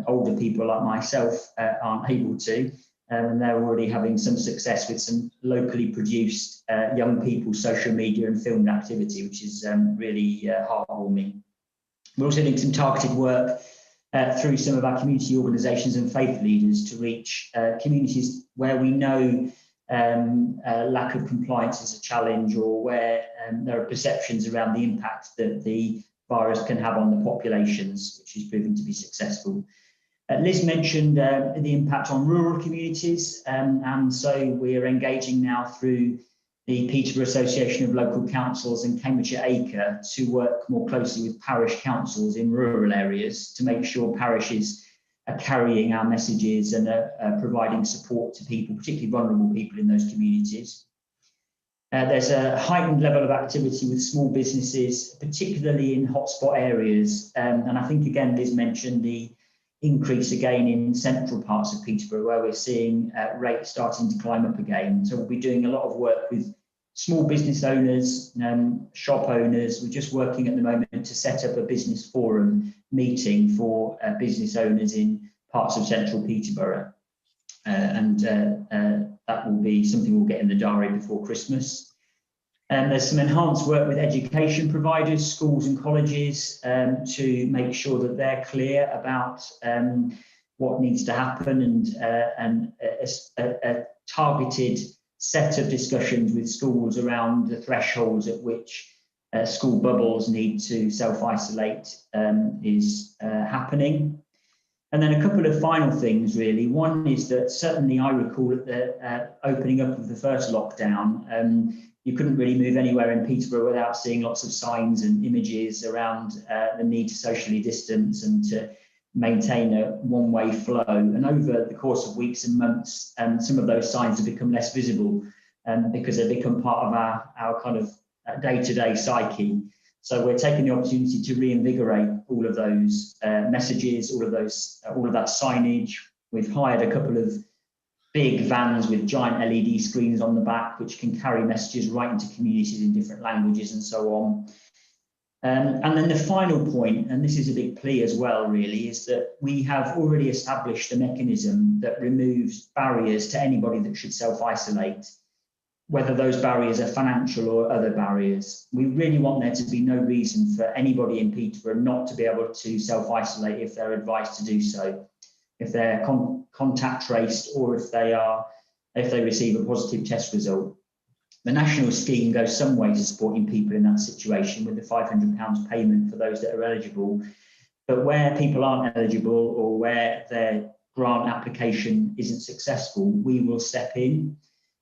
older people like myself aren't able to. And they're already having some success with some locally produced young people social media and filmed activity, which is really heartwarming. We're also doing some targeted work through some of our community organisations and faith leaders to reach communities where we know lack of compliance is a challenge, or where there are perceptions around the impact that the virus can have on the populations, which is proving to be successful. Liz mentioned the impact on rural communities, and so we're engaging now through the Peterborough Association of Local Councils and Cambridgeshire Acre to work more closely with parish councils in rural areas to make sure parishes are carrying our messages and providing support to people, particularly vulnerable people in those communities. There's a heightened level of activity with small businesses, particularly in hotspot areas. And I think, again, Liz mentioned the increase again in central parts of Peterborough, where we're seeing rates starting to climb up again. So we'll be doing a lot of work with small business owners, shop owners. We're just working at the moment to set up a business forum meeting for business owners in parts of central Peterborough. That will be something we'll get in the diary before Christmas. There's some enhanced work with education providers, schools and colleges, to make sure that they're clear about what needs to happen, and a targeted set of discussions with schools around the thresholds at which school bubbles need to self-isolate is happening. And then a couple of final things, really. One is that certainly I recall at the opening up of the first lockdown, you couldn't really move anywhere in Peterborough without seeing lots of signs and images around the need to socially distance and to maintain a one-way flow. And over the course of weeks and months, some of those signs have become less visible because they've become part of our kind of day-to-day psyche. So we're taking the opportunity to reinvigorate all of those messages, all of that signage. We've hired a couple of big vans with giant LED screens on the back, which can carry messages right into communities in different languages and so on. And then the final point, and this is a big plea as well, really, is that we have already established a mechanism that removes barriers to anybody that should self-isolate, whether those barriers are financial or other barriers. We really want there to be no reason for anybody in Peterborough not to be able to self-isolate if they're advised to do so, if they're contact traced, or if they receive a positive test result. The national scheme goes some way to supporting people in that situation with the £500 payment for those that are eligible. But where people aren't eligible, or where their grant application isn't successful, we will step in.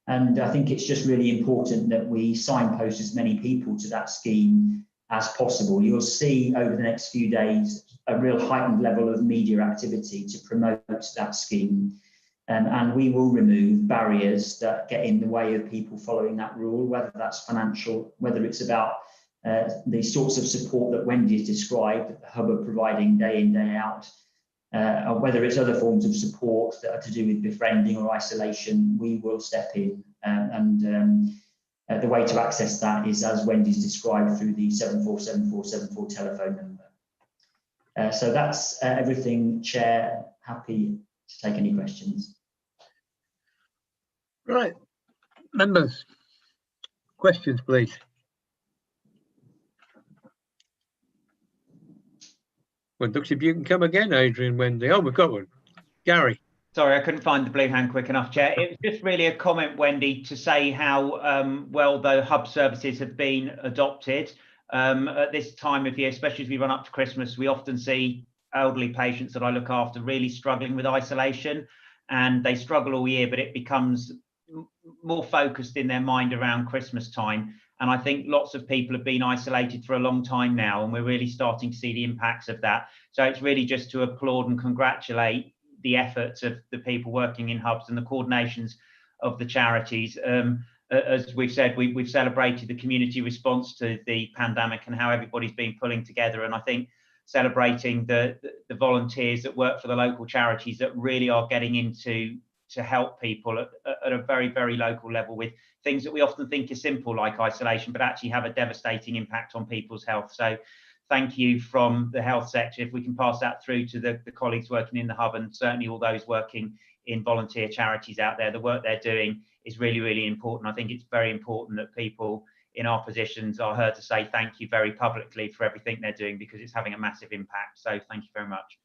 And I think it's just really important that we signpost as many people to that scheme as possible. You'll see over the next few days a real heightened level of media activity to promote that scheme. And we will remove barriers that get in the way of people following that rule, whether that's financial, whether it's about the sorts of support that Wendy has described, that the Hub are providing day in, day out, or whether it's other forms of support that are to do with befriending or isolation. We will step in. The way to access that is, as Wendy's described, through the 747474 telephone number. So that's everything, Chair. Happy to take any questions. Right, members, questions, please. Well, looks if you can come again, Adrian, Wendy. Oh, we've got one. Gary. Sorry, I couldn't find the blue hand quick enough, Chair. It was just really a comment, Wendy, to say how well the Hub services have been adopted at this time of year, especially as we run up to Christmas. We often see elderly patients that I look after really struggling with isolation, and they struggle all year, but it becomes more focused in their mind around Christmas time. And I think lots of people have been isolated for a long time now, and we're really starting to see the impacts of that. So it's really just to applaud and congratulate the efforts of the people working in Hubs and the coordinations of the charities. As we've said, we've celebrated the community response to the pandemic and how everybody's been pulling together. And I think celebrating the volunteers that work for the local charities that really are getting into to help people at a very, very local level with things that we often think are simple, like isolation, but actually have a devastating impact on people's health. So thank you from the health sector. If we can pass that through to the colleagues working in the hub, and certainly all those working in volunteer charities out there, the work they're doing is really, really important. I think it's very important that people in our positions are heard to say thank you very publicly for everything they're doing, because it's having a massive impact. So thank you very much.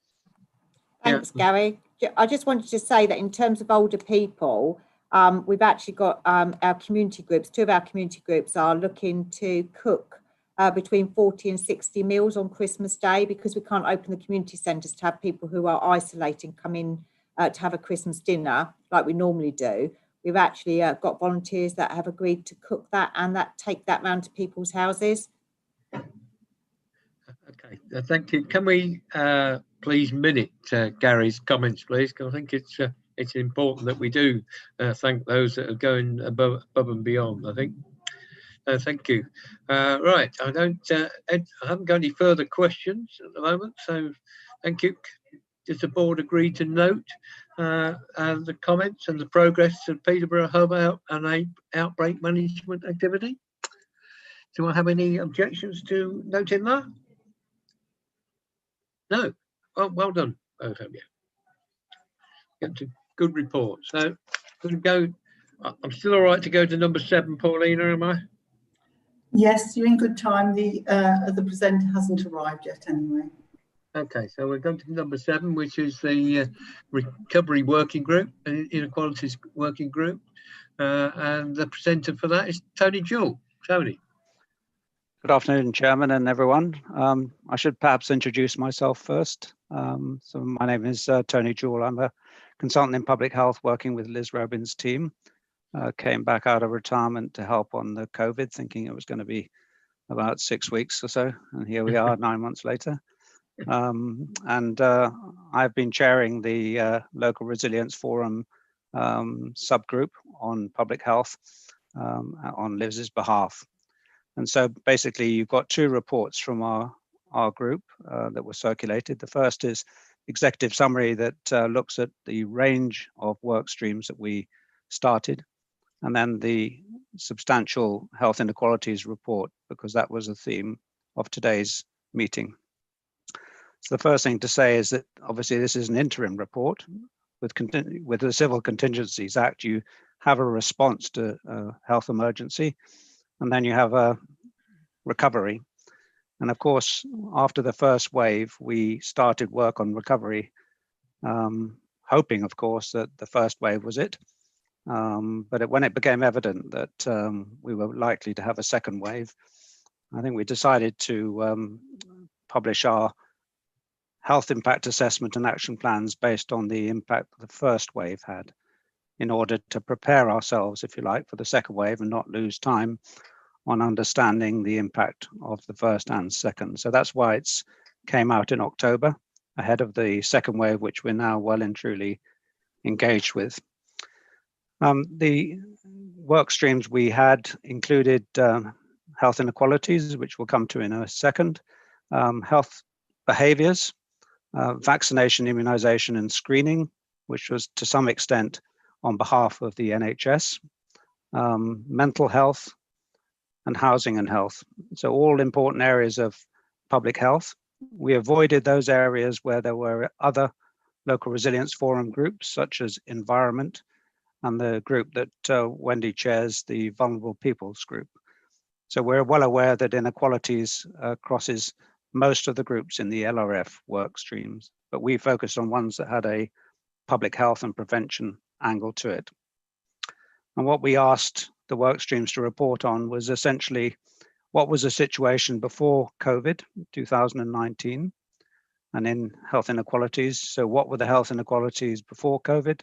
Thanks, Gary. I just wanted to say that in terms of older people, we've actually got our community groups. 2 of our community groups are looking to cook between 40 and 60 meals on Christmas Day, because we can't open the community centres to have people who are isolating come in to have a Christmas dinner like we normally do. We've actually got volunteers that have agreed to cook that and that take that round to people's houses. Okay, thank you. Can we please minute Gary's comments, please? Because I think it's important that we do thank those that are going above and beyond, I think. Thank you. Right, I haven't got any further questions at the moment, so thank you. Does the board agree to note the comments and the progress of Peterborough Hub and outbreak management activity? Do I have any objections to noting that? No. Oh, well done, both of you. Get to good report. So we go. I'm still all right to go to number 7, Paulina, am I? Yes, you're in good time. The presenter hasn't arrived yet anyway. Okay, so we're going to number 7, which is the recovery working group, inequalities working group, and the presenter for that is Tony Jewell. Tony. Good afternoon, Chairman and everyone. I should perhaps introduce myself first. So my name is Tony Jewell. I'm a consultant in public health working with Liz Robin's team. Came back out of retirement to help on the COVID, thinking it was going to be about 6 weeks or so. And here we are 9 months later. I've been chairing the Local Resilience Forum subgroup on public health on Liz's behalf. And so basically you've got 2 reports from our group that were circulated. The first is executive summary that looks at the range of work streams that we started, and then the substantial health inequalities report, because that was a theme of today's meeting. So the first thing to say is that obviously this is an interim report. With the Civil Contingencies Act, you have a response to a health emergency, and then you have a recovery. And of course, after the first wave, we started work on recovery, hoping, of course, that the first wave was it. But when it became evident that we were likely to have a second wave, I think we decided to publish our health impact assessment and action plans based on the impact the first wave had, in order to prepare ourselves, if you like, for the second wave and not lose time on understanding the impact of the first and second. So that's why it's came out in October, ahead of the second wave, which we're now well and truly engaged with. The work streams we had included health inequalities, which we'll come to in a second, health behaviors, vaccination, immunization and screening, which was to some extent on behalf of the NHS, mental health, and housing and health. So all important areas of public health. We avoided those areas where there were other local resilience forum groups, such as environment, and the group that Wendy chairs, the Vulnerable Peoples Group. So we're well aware that inequalities crosses most of the groups in the LRF work streams, but we focused on ones that had a public health and prevention angle to it. And what we asked the work streams to report on was essentially what was the situation before COVID, 2019, and in health inequalities. So what were the health inequalities before COVID,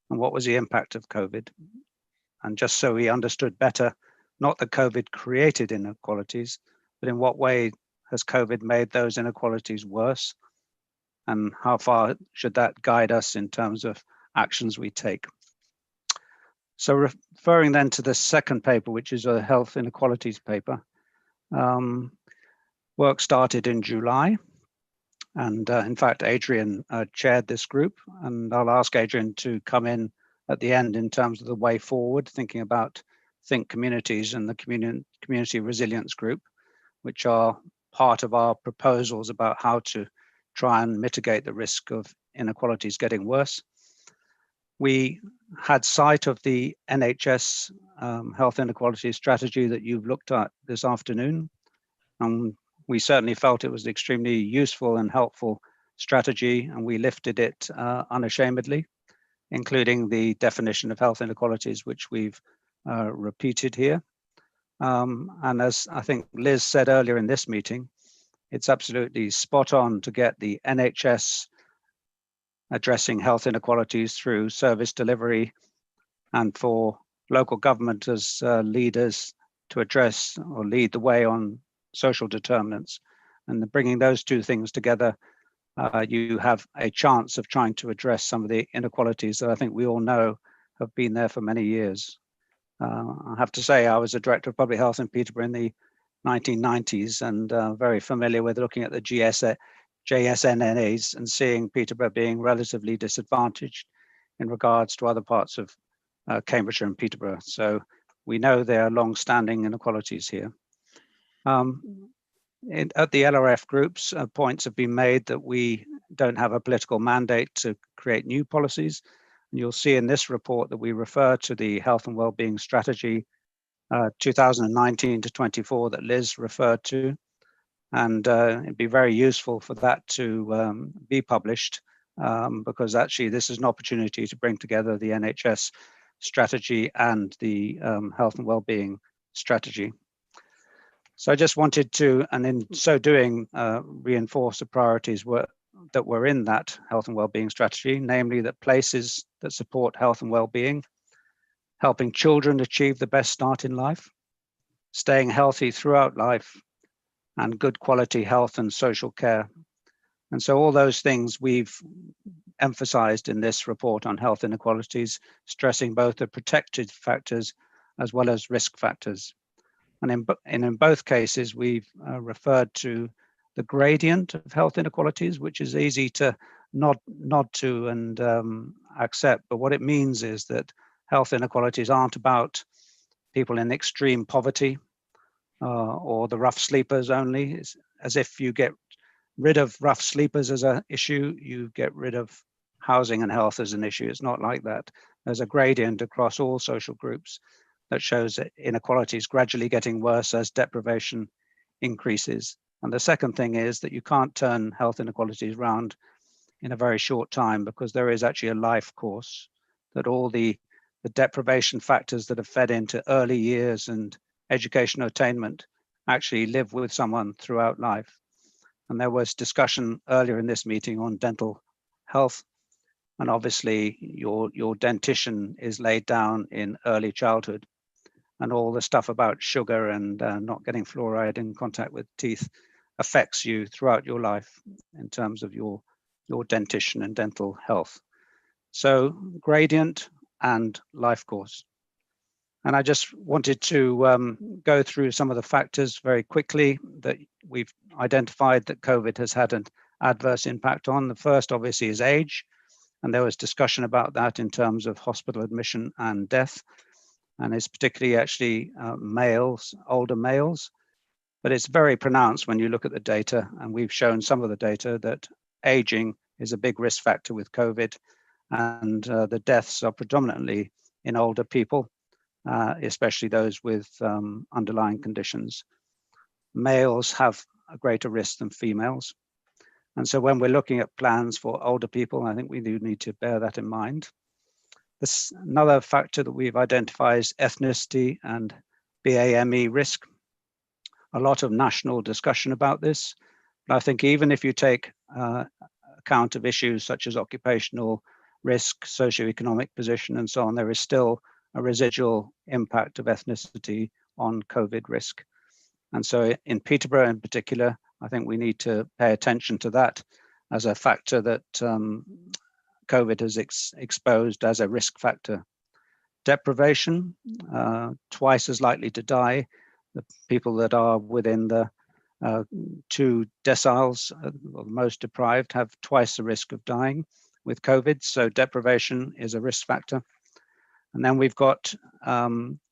and what was the impact of COVID? And just so we understood better, not that COVID created inequalities, but in what way has COVID made those inequalities worse? And how far should that guide us in terms of actions we take? So referring then to the second paper, which is a health inequalities paper, work started in July. And in fact, Adrian chaired this group, and I'll ask Adrian to come in at the end in terms of the way forward, thinking about Think Communities and the Community Resilience Group, which are part of our proposals about how to try and mitigate the risk of inequalities getting worse. We had sight of the NHS health inequality strategy that you've looked at this afternoon. And we certainly felt it was an extremely useful and helpful strategy, and we lifted it unashamedly, including the definition of health inequalities, which we've repeated here. And as I think Liz said earlier in this meeting, it's absolutely spot on to get the NHS addressing health inequalities through service delivery, and for local government as leaders to address or lead the way on social determinants. And bringing those two things together, you have a chance of trying to address some of the inequalities that I think we all know have been there for many years. I have to say, I was a director of public health in Peterborough in the 1990s, and very familiar with looking at the JSNNAs and seeing Peterborough being relatively disadvantaged in regards to other parts of Cambridgeshire and Peterborough. So we know there are long-standing inequalities here. At the LRF groups, points have been made that we don't have a political mandate to create new policies. And you'll see in this report that we refer to the Health and Wellbeing Strategy 2019 to 24 that Liz referred to. And it'd be very useful for that to be published, because actually this is an opportunity to bring together the NHS strategy and the health and wellbeing strategy. So I just wanted to, and in so doing, reinforce the priorities that were in that health and wellbeing strategy, namely that places that support health and wellbeing, helping children achieve the best start in life, staying healthy throughout life, and good quality health and social care. And so all those things we've emphasized in this report on health inequalities, stressing both the protected factors as well as risk factors. And in both cases, we've referred to the gradient of health inequalities, which is easy to nod to and accept. But what it means is that health inequalities aren't about people in extreme poverty, or the rough sleepers only. It's as if you get rid of rough sleepers as an issue, you get rid of housing and health as an issue. It's not like that. There's a gradient across all social groups that shows that inequality is gradually getting worse as deprivation increases. And the second thing is that you can't turn health inequalities around in a very short time, because there is actually a life course, that all the deprivation factors that have fed into early years and educational attainment actually live with someone throughout life. And there was discussion earlier in this meeting on dental health. And obviously your dentition is laid down in early childhood, and all the stuff about sugar and not getting fluoride in contact with teeth affects you throughout your life in terms of your dentition and dental health. So gradient and life course. And I just wanted to go through some of the factors very quickly that we've identified that COVID has had an adverse impact on. The first obviously is age, and there was discussion about that in terms of hospital admission and death, and it's particularly actually males, older males, but it's very pronounced when you look at the data, and we've shown some of the data that aging is a big risk factor with COVID, and the deaths are predominantly in older people, especially those with underlying conditions. Males have a greater risk than females. And so when we're looking at plans for older people, I think we do need to bear that in mind. This another factor that we've identified is ethnicity and BAME risk. A lot of national discussion about this, but I think even if you take account of issues such as occupational risk, socioeconomic position, and so on, there is still a residual impact of ethnicity on COVID risk. And so in Peterborough in particular, I think we need to pay attention to that as a factor that COVID has exposed as a risk factor. Deprivation, twice as likely to die, the people that are within the 2 deciles, or the most deprived, have twice the risk of dying with COVID. So deprivation is a risk factor. And then we've got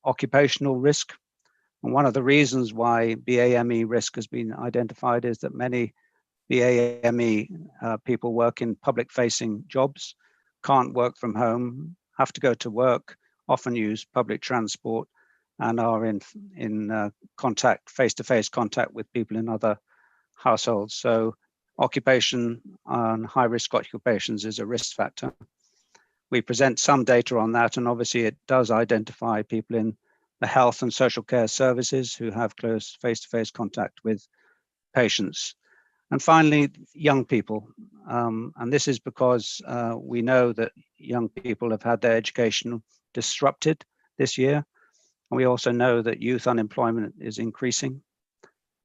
occupational risk. And one of the reasons why BAME risk has been identified is that many BAME people work in public-facing jobs, can't work from home, have to go to work, often use public transport, and are in contact, face-to-face contact with people in other households. So occupation and high-risk occupations is a risk factor. We present some data on that, and obviously it does identify people in the health and social care services who have close face-to-face contact with patients. And finally, young people. And this is because we know that young people have had their education disrupted this year. And we also know that youth unemployment is increasing.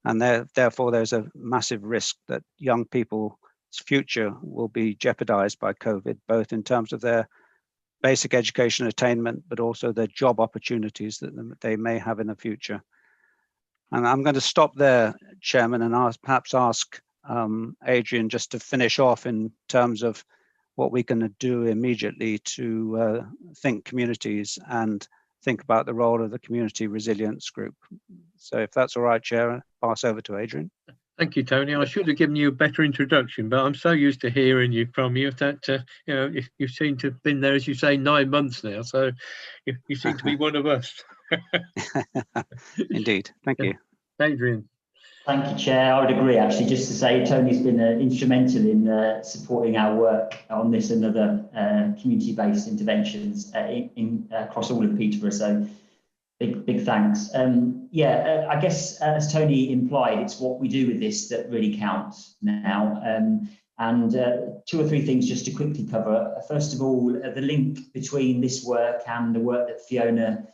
And therefore, there's a massive risk that young people's future will be jeopardized by COVID, both in terms of their basic education attainment, but also their job opportunities that they may have in the future. And I'm going to stop there, Chairman, and perhaps ask Adrian just to finish off in terms of what we can do immediately to think communities and think about the role of the Community Resilience Group. So if that's all right, Chair, I'll pass over to Adrian. Thank you, Tony. I should have given you a better introduction, but I'm so used to hearing from you that you know, you seem to have been there, as you say, 9 months now. So you seem to be one of us. Indeed. Thank you. Adrian. Thank you, Chair. I would agree, actually, just to say Tony's been instrumental in supporting our work on this and other community-based interventions across all of Peterborough. So big thanks. I guess as Tony implied, it's what we do with this that really counts now. And 2 or 3 things just to quickly cover. First of all, the link between this work and the work that Fiona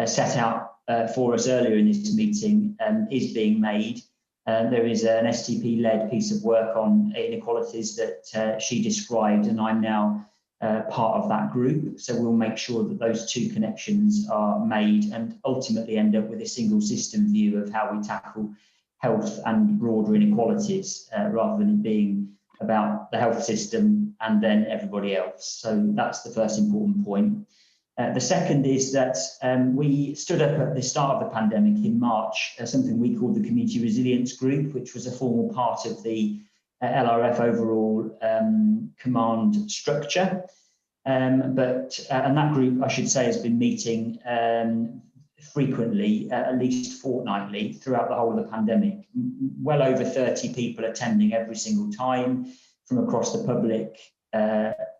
set out for us earlier in this meeting is being made. There is an STP-led piece of work on inequalities that she described, and I'm now part of that group. So we'll make sure that those 2 connections are made and ultimately end up with a single system view of how we tackle health and broader inequalities, rather than it being about the health system and then everybody else. So that's the first important point. The second is that we stood up at the start of the pandemic in March, something we called the Community Resilience Group, which was a formal part of the LRF overall command structure. And that group, I should say, has been meeting frequently, at least fortnightly, throughout the whole of the pandemic. Well over 30 people attending every single time from across the public,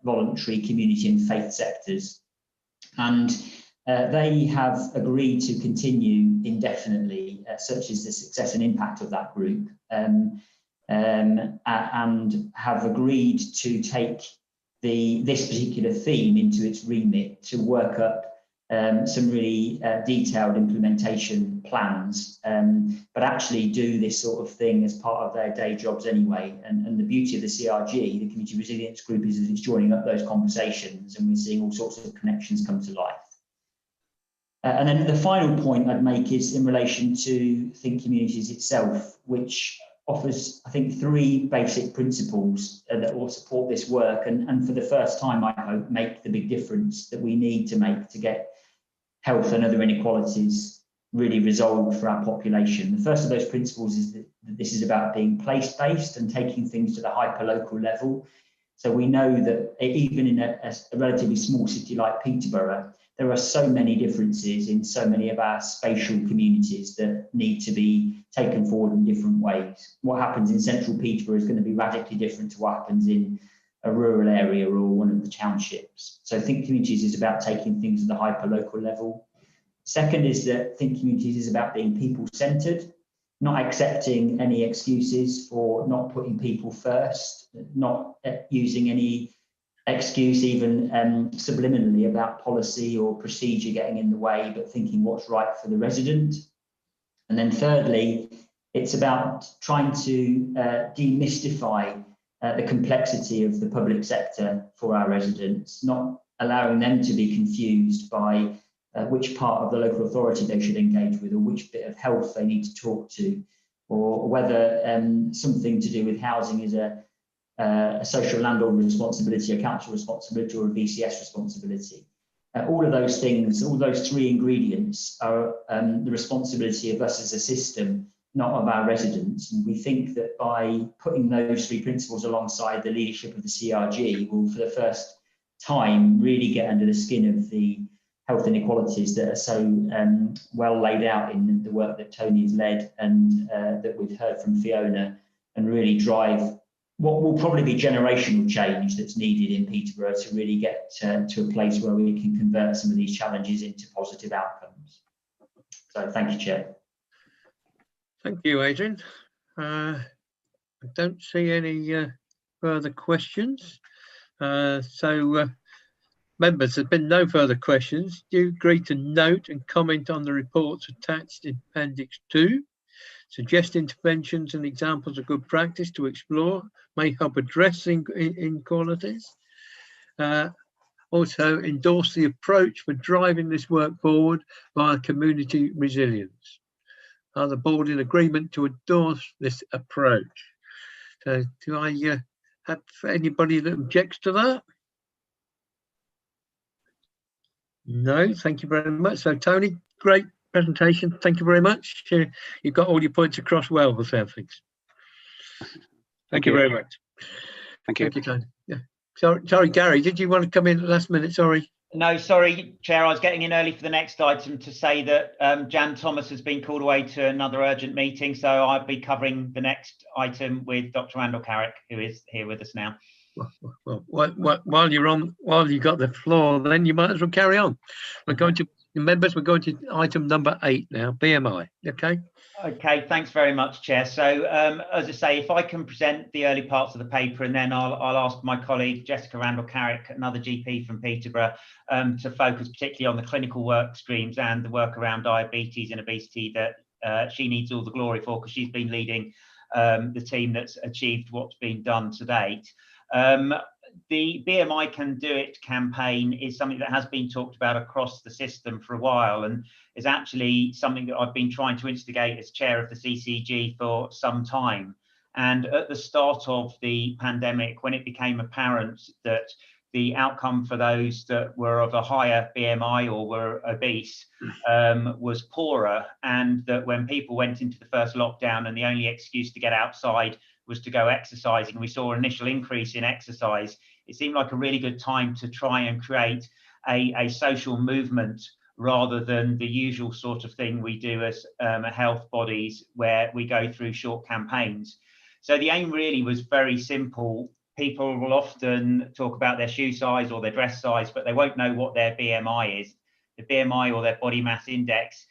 voluntary, community and faith sectors. And they have agreed to continue indefinitely, such is the success and impact of that group, and have agreed to take this particular theme into its remit to work up some really detailed implementation plans, but actually do this sort of thing as part of their day jobs anyway. And the beauty of the CRG, the Community Resilience Group, is that it's joining up those conversations, and we're seeing all sorts of connections come to life. And then the final point I'd make is in relation to Think Communities itself, which offers, I think, 3 basic principles that will support this work, and for the first time, I hope, make the big difference that we need to make to get health and other inequalities really resolved for our population. The first of those principles is that this is about being place-based and taking things to the hyper-local level. So we know that even in a relatively small city like Peterborough, there are so many differences in so many of our spatial communities that need to be taken forward in different ways. What happens in central Peterborough is going to be radically different to what happens in a rural area or one of the townships. So Think Communities is about taking things to the hyper-local level. Second is that Think Communities is about being people-centred, not accepting any excuses for not putting people first, not using any excuse even subliminally about policy or procedure getting in the way, but thinking what's right for the resident. And then thirdly, it's about trying to demystify the complexity of the public sector for our residents, not allowing them to be confused by which part of the local authority they should engage with or which bit of health they need to talk to. or whether something to do with housing is a social landlord responsibility, a council responsibility, or a VCS responsibility. All of those things, all those three ingredients are the responsibility of us as a system, not of our residents. And we think that by putting those three principles alongside the leadership of the CRG, will for the first time really get under the skin of the health inequalities that are so well laid out in the work that Tony has led and that we've heard from Fiona, and really drive what will probably be generational change that's needed in Peterborough to really get to a place where we can convert some of these challenges into positive outcomes. So thank you, Chair. Thank you, Adrian. I don't see any further questions. Members, there's been no further questions. Do you agree to note and comment on the reports attached in Appendix 2? Suggest interventions and examples of good practice to explore may help address inequalities. Also, endorse the approach for driving this work forward via community resilience. Are the board in agreement to endorse this approach? So, do I have anybody that objects to that? No, thank you very much. So, Tony, great presentation. Thank you very much. You've got all your points across well with things. Thank you very much. Thank you. Thank you, Tony. Yeah. Sorry, Gary, did you want to come in at the last minute? Sorry. No, sorry, Chair. I was getting in early for the next item to say that Jan Thomas has been called away to another urgent meeting, so I'll be covering the next item with Dr. Randall Carrick, who is here with us now. Well, while you got the floor, then you might as well carry on. We're going to item number 8 now, BMI. Okay. Okay, thanks very much, Chair. So, as I say, if I can present the early parts of the paper, and then I'll ask my colleague Jessica Randall Carrick, another GP from Peterborough, to focus particularly on the clinical work streams and the work around diabetes and obesity that she needs all the glory for, because she's been leading the team that's achieved what's been done to date. The BMI Can Do It campaign is something that has been talked about across the system for a while, and is actually something that I've been trying to instigate as chair of the CCG for some time. And at the start of the pandemic, when it became apparent that the outcome for those that were of a higher BMI or were obese was poorer, and that when people went into the first lockdown and the only excuse to get outside was to go exercising, and we saw an initial increase in exercise, it seemed like a really good time to try and create a social movement rather than the usual sort of thing we do as health bodies, where we go through short campaigns. So the aim really was very simple. People will often talk about their shoe size or their dress size, but they won't know what their BMI is. The BMI, or their body mass index,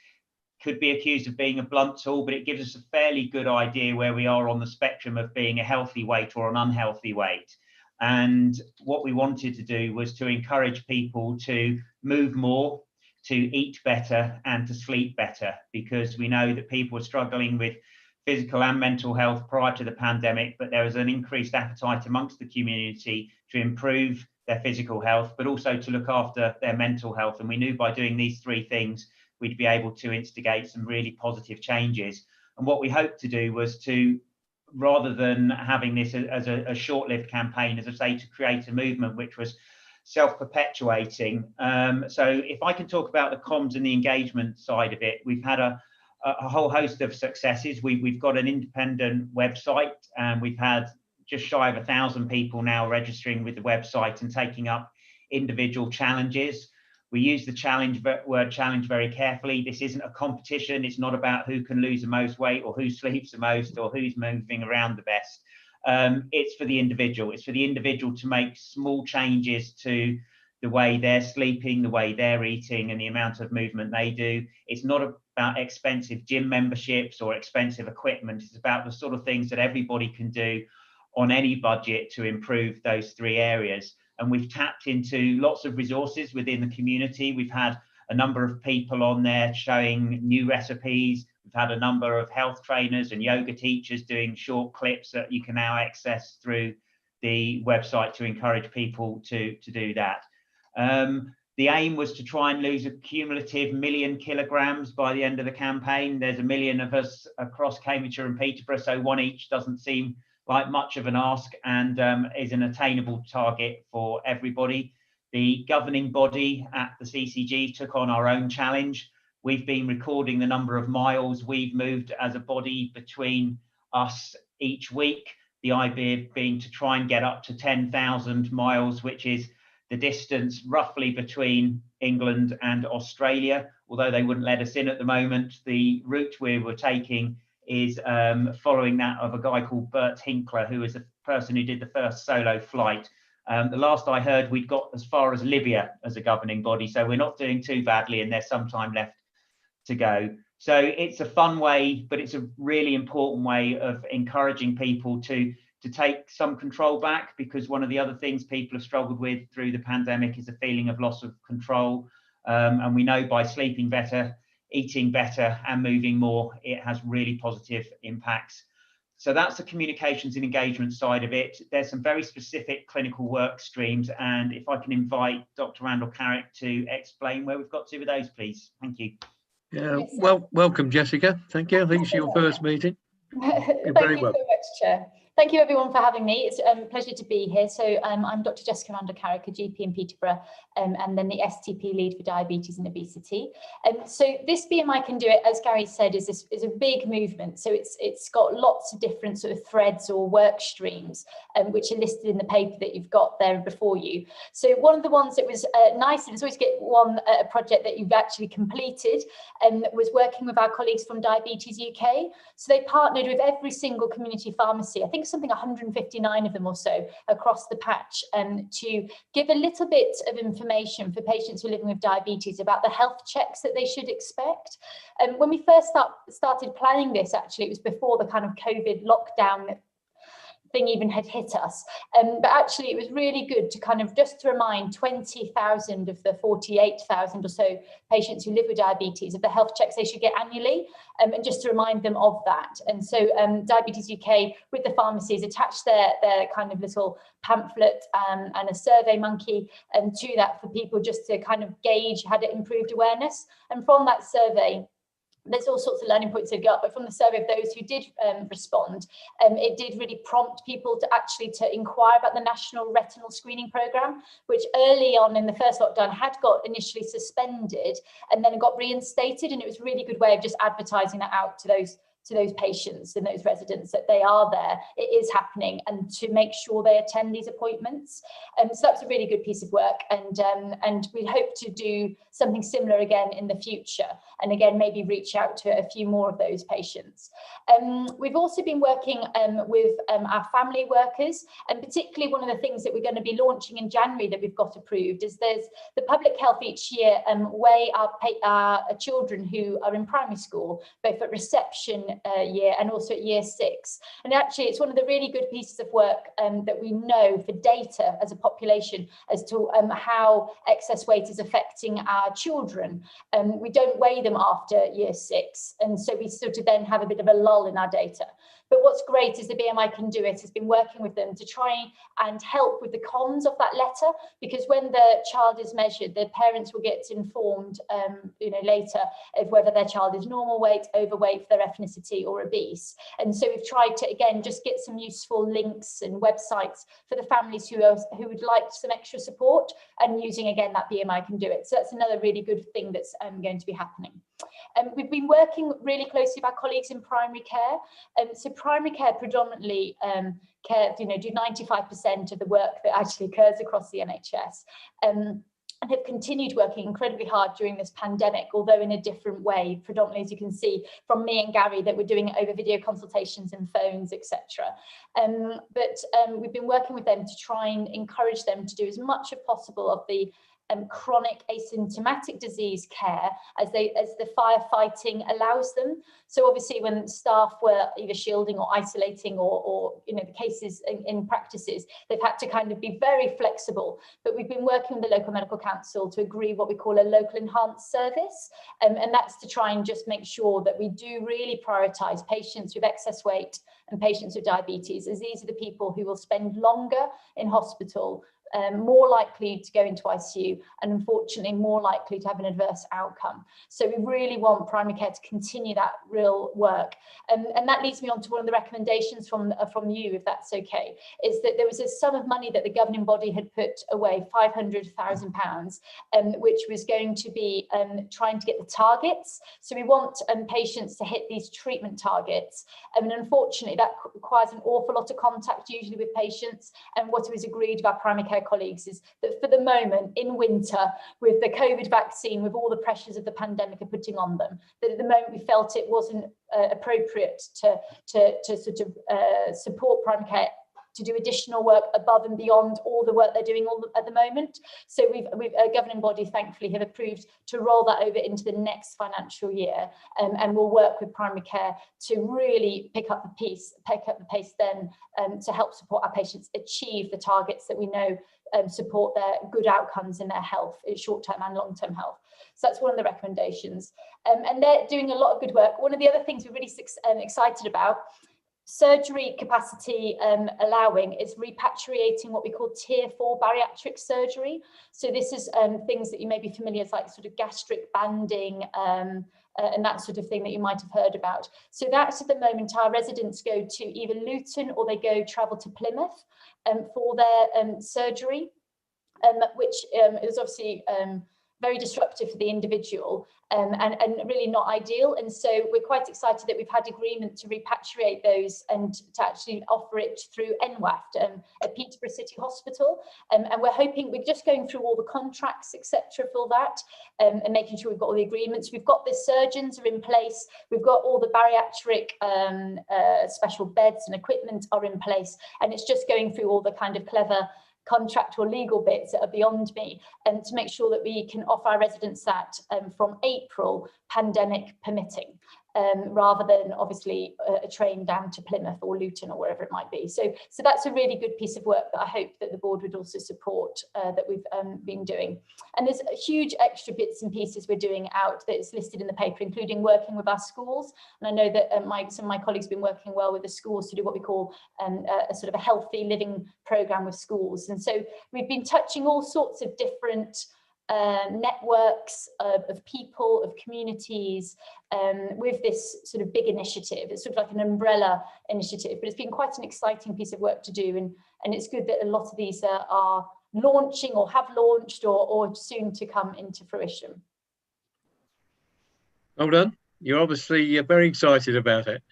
could be accused of being a blunt tool, but it gives us a fairly good idea where we are on the spectrum of being a healthy weight or an unhealthy weight. And what we wanted to do was to encourage people to move more, to eat better, and to sleep better, because we know that people are struggling with physical and mental health prior to the pandemic, but there was an increased appetite amongst the community to improve their physical health, but also to look after their mental health. And we knew by doing these three things, we'd be able to instigate some really positive changes. And what we hoped to do was to, rather than having this as a short-lived campaign, as I say, to create a movement which was self-perpetuating. So if I can talk about the comms and the engagement side of it, we've had a whole host of successes. We've got an independent website, and we've had just shy of 1,000 people now registering with the website and taking up individual challenges. We use the word challenge very carefully. This isn't a competition. It's not about who can lose the most weight or who sleeps the most or who's moving around the best. It's for the individual. It's for the individual to make small changes to the way they're sleeping, the way they're eating, and the amount of movement they do. It's not about expensive gym memberships or expensive equipment. It's about the sort of things that everybody can do on any budget to improve those three areas. And we've tapped into lots of resources within the community. We've had a number of people on there showing new recipes. We've had a number of health trainers and yoga teachers doing short clips that you can now access through the website to encourage people to do that. The aim was to try and lose a cumulative 1 million kilograms by the end of the campaign. There's 1 million of us across Cambridgeshire and Peterborough, so 1 each doesn't seem like much of an ask, and is an attainable target for everybody. The governing body at the CCG took on our own challenge. We've been recording the number of miles we've moved as a body between us each week. The idea being to try and get up to 10,000 miles, which is the distance roughly between England and Australia. Although they wouldn't let us in at the moment, the route we were taking is following that of a guy called Bert Hinkler, who is the person who did the first solo flight. The last I heard, we'd got as far as Libya as a governing body, so we're not doing too badly, and there's some time left to go. So it's a fun way, but it's a really important way of encouraging people to take some control back, because one of the other things people have struggled with through the pandemic is a feeling of loss of control. And we know by sleeping better, eating better and moving more, it has really positive impacts. So that's the communications and engagement side of it. There's some very specific clinical work streams, and if I can invite Dr. Randall Carrick to explain where we've got to with those, please. Thank you. Yeah, well, welcome, Jessica. Thank you. I think it's your first meeting. Thank you so much, Chair. Thank you everyone for having me. It's a pleasure to be here. So I'm Dr. Jessica Randall Carrick, a GP in Peterborough, and then the STP lead for diabetes and obesity. So this BMI Can Do It, as Gary said, is a big movement. So it's got lots of different sort of threads or work streams, which are listed in the paper that you've got there before you. So one of the ones that was nice, and it's always get one project that you've actually completed, was working with our colleagues from Diabetes UK. So they partnered with every single community pharmacy, I think something 159 of them or so across the patch, to give a little bit of information for patients who are living with diabetes about the health checks that they should expect. When we first started planning this, actually, it was before the kind of COVID lockdown thing even had hit us, but actually it was really good to kind of just to remind 20,000 of the 48,000 or so patients who live with diabetes of the health checks they should get annually, and just to remind them of that. And so Diabetes UK with the pharmacies attached their kind of little pamphlet and a survey monkey to that for people just to kind of gauge had it improved awareness. And from that survey, there's all sorts of learning points they've got, but from the survey of those who did respond, it did really prompt people to inquire about the National Retinal Screening Programme, which early on in the first lockdown had got initially suspended and then got reinstated. And it was a really good way of just advertising that out to those patients and those residents that they are there, it is happening, and to make sure they attend these appointments. So that's a really good piece of work, and we hope to do something similar again in the future, and again maybe reach out to a few more of those patients. We've also been working with our family workers, and particularly one of the things that we're going to be launching in January that we've got approved is there's the Public Health each year weigh our children who are in primary school, both at reception year and also at year 6. And actually it's one of the really good pieces of work that we know for data as a population as to how excess weight is affecting our children. We don't weigh them after year 6, and so we sort of then have a bit of a lull in our data. But what's great is the BMI Can Do It has been working with them to try and help with the comms of that letter, because when the child is measured, the parents will get informed later of whether their child is normal weight, overweight for their ethnicity, or obese. And so we've tried to again just get some useful links and websites for the families who would like some extra support, and using again that BMI Can Do It. So that's another really good thing that's going to be happening. We've been working really closely with our colleagues in primary care. So primary care predominantly do 95% of the work that actually occurs across the NHS, and have continued working incredibly hard during this pandemic, although in a different way, predominantly, as you can see from me and Gary, that we're doing it over video consultations and phones, etc. But we've been working with them to try and encourage them to do as much as possible of the chronic asymptomatic disease care as the firefighting allows them. So obviously when staff were either shielding or isolating or the cases in practices, they've had to kind of be very flexible. But we've been working with the local medical council to agree what we call a local enhanced service, and that's to try and just make sure that we do really prioritise patients with excess weight and patients with diabetes, as these are the people who will spend longer in hospital more likely to go into ICU, and unfortunately more likely to have an adverse outcome. So we really want primary care to continue that real work. And that leads me on to one of the recommendations from you, if that's okay, is that there was a sum of money that the governing body had put away, £500,000, which was going to be trying to get the targets. So we want patients to hit these treatment targets. And unfortunately, that requires an awful lot of contact, usually with patients. And what was agreed with our primary care colleagues is that for the moment, in winter, with the COVID vaccine, with all the pressures of the pandemic are putting on them, that at the moment we felt it wasn't appropriate to sort of support primary care to do additional work above and beyond all the work they're doing at the moment. So we've a governing body, thankfully, have approved to roll that over into the next financial year, and we'll work with primary care to really pick up the pace then, to help support our patients achieve the targets that we know support their good outcomes in their health, short-term and long-term health. So that's one of the recommendations. And they're doing a lot of good work. One of the other things we're really excited about, surgery capacity allowing, is repatriating what we call tier 4 bariatric surgery. So this is things that you may be familiar with, like sort of gastric banding and that sort of thing that you might have heard about. So that's at the moment our residents go to either Luton or they travel to Plymouth for their surgery, which is obviously very disruptive for the individual and really not ideal. And so we're quite excited that we've had agreement to repatriate those and to actually offer it through NWAFT at Peterborough City Hospital. And we're hoping, we're just going through all the contracts, etc. for that, and making sure we've got all the agreements. We've got the surgeons are in place. We've got all the bariatric special beds and equipment are in place. And it's just going through all the kind of clever contract or legal bits that are beyond me, and to make sure that we can offer our residents that from April, pandemic permitting, rather than obviously a train down to Plymouth or Luton or wherever it might be. So that's a really good piece of work that I hope that the board would also support, that we've been doing. And there's huge extra bits and pieces we're doing out that is listed in the paper, including working with our schools. And I know that some of my colleagues have been working well with the schools to do what we call a sort of a healthy living programme with schools. And so we've been touching all sorts of different networks of people, of communities, with this sort of big initiative. It's sort of like an umbrella initiative, but it's been quite an exciting piece of work to do, and it's good that a lot of these are launching or have launched or soon to come into fruition. Well done. You're obviously very excited about it.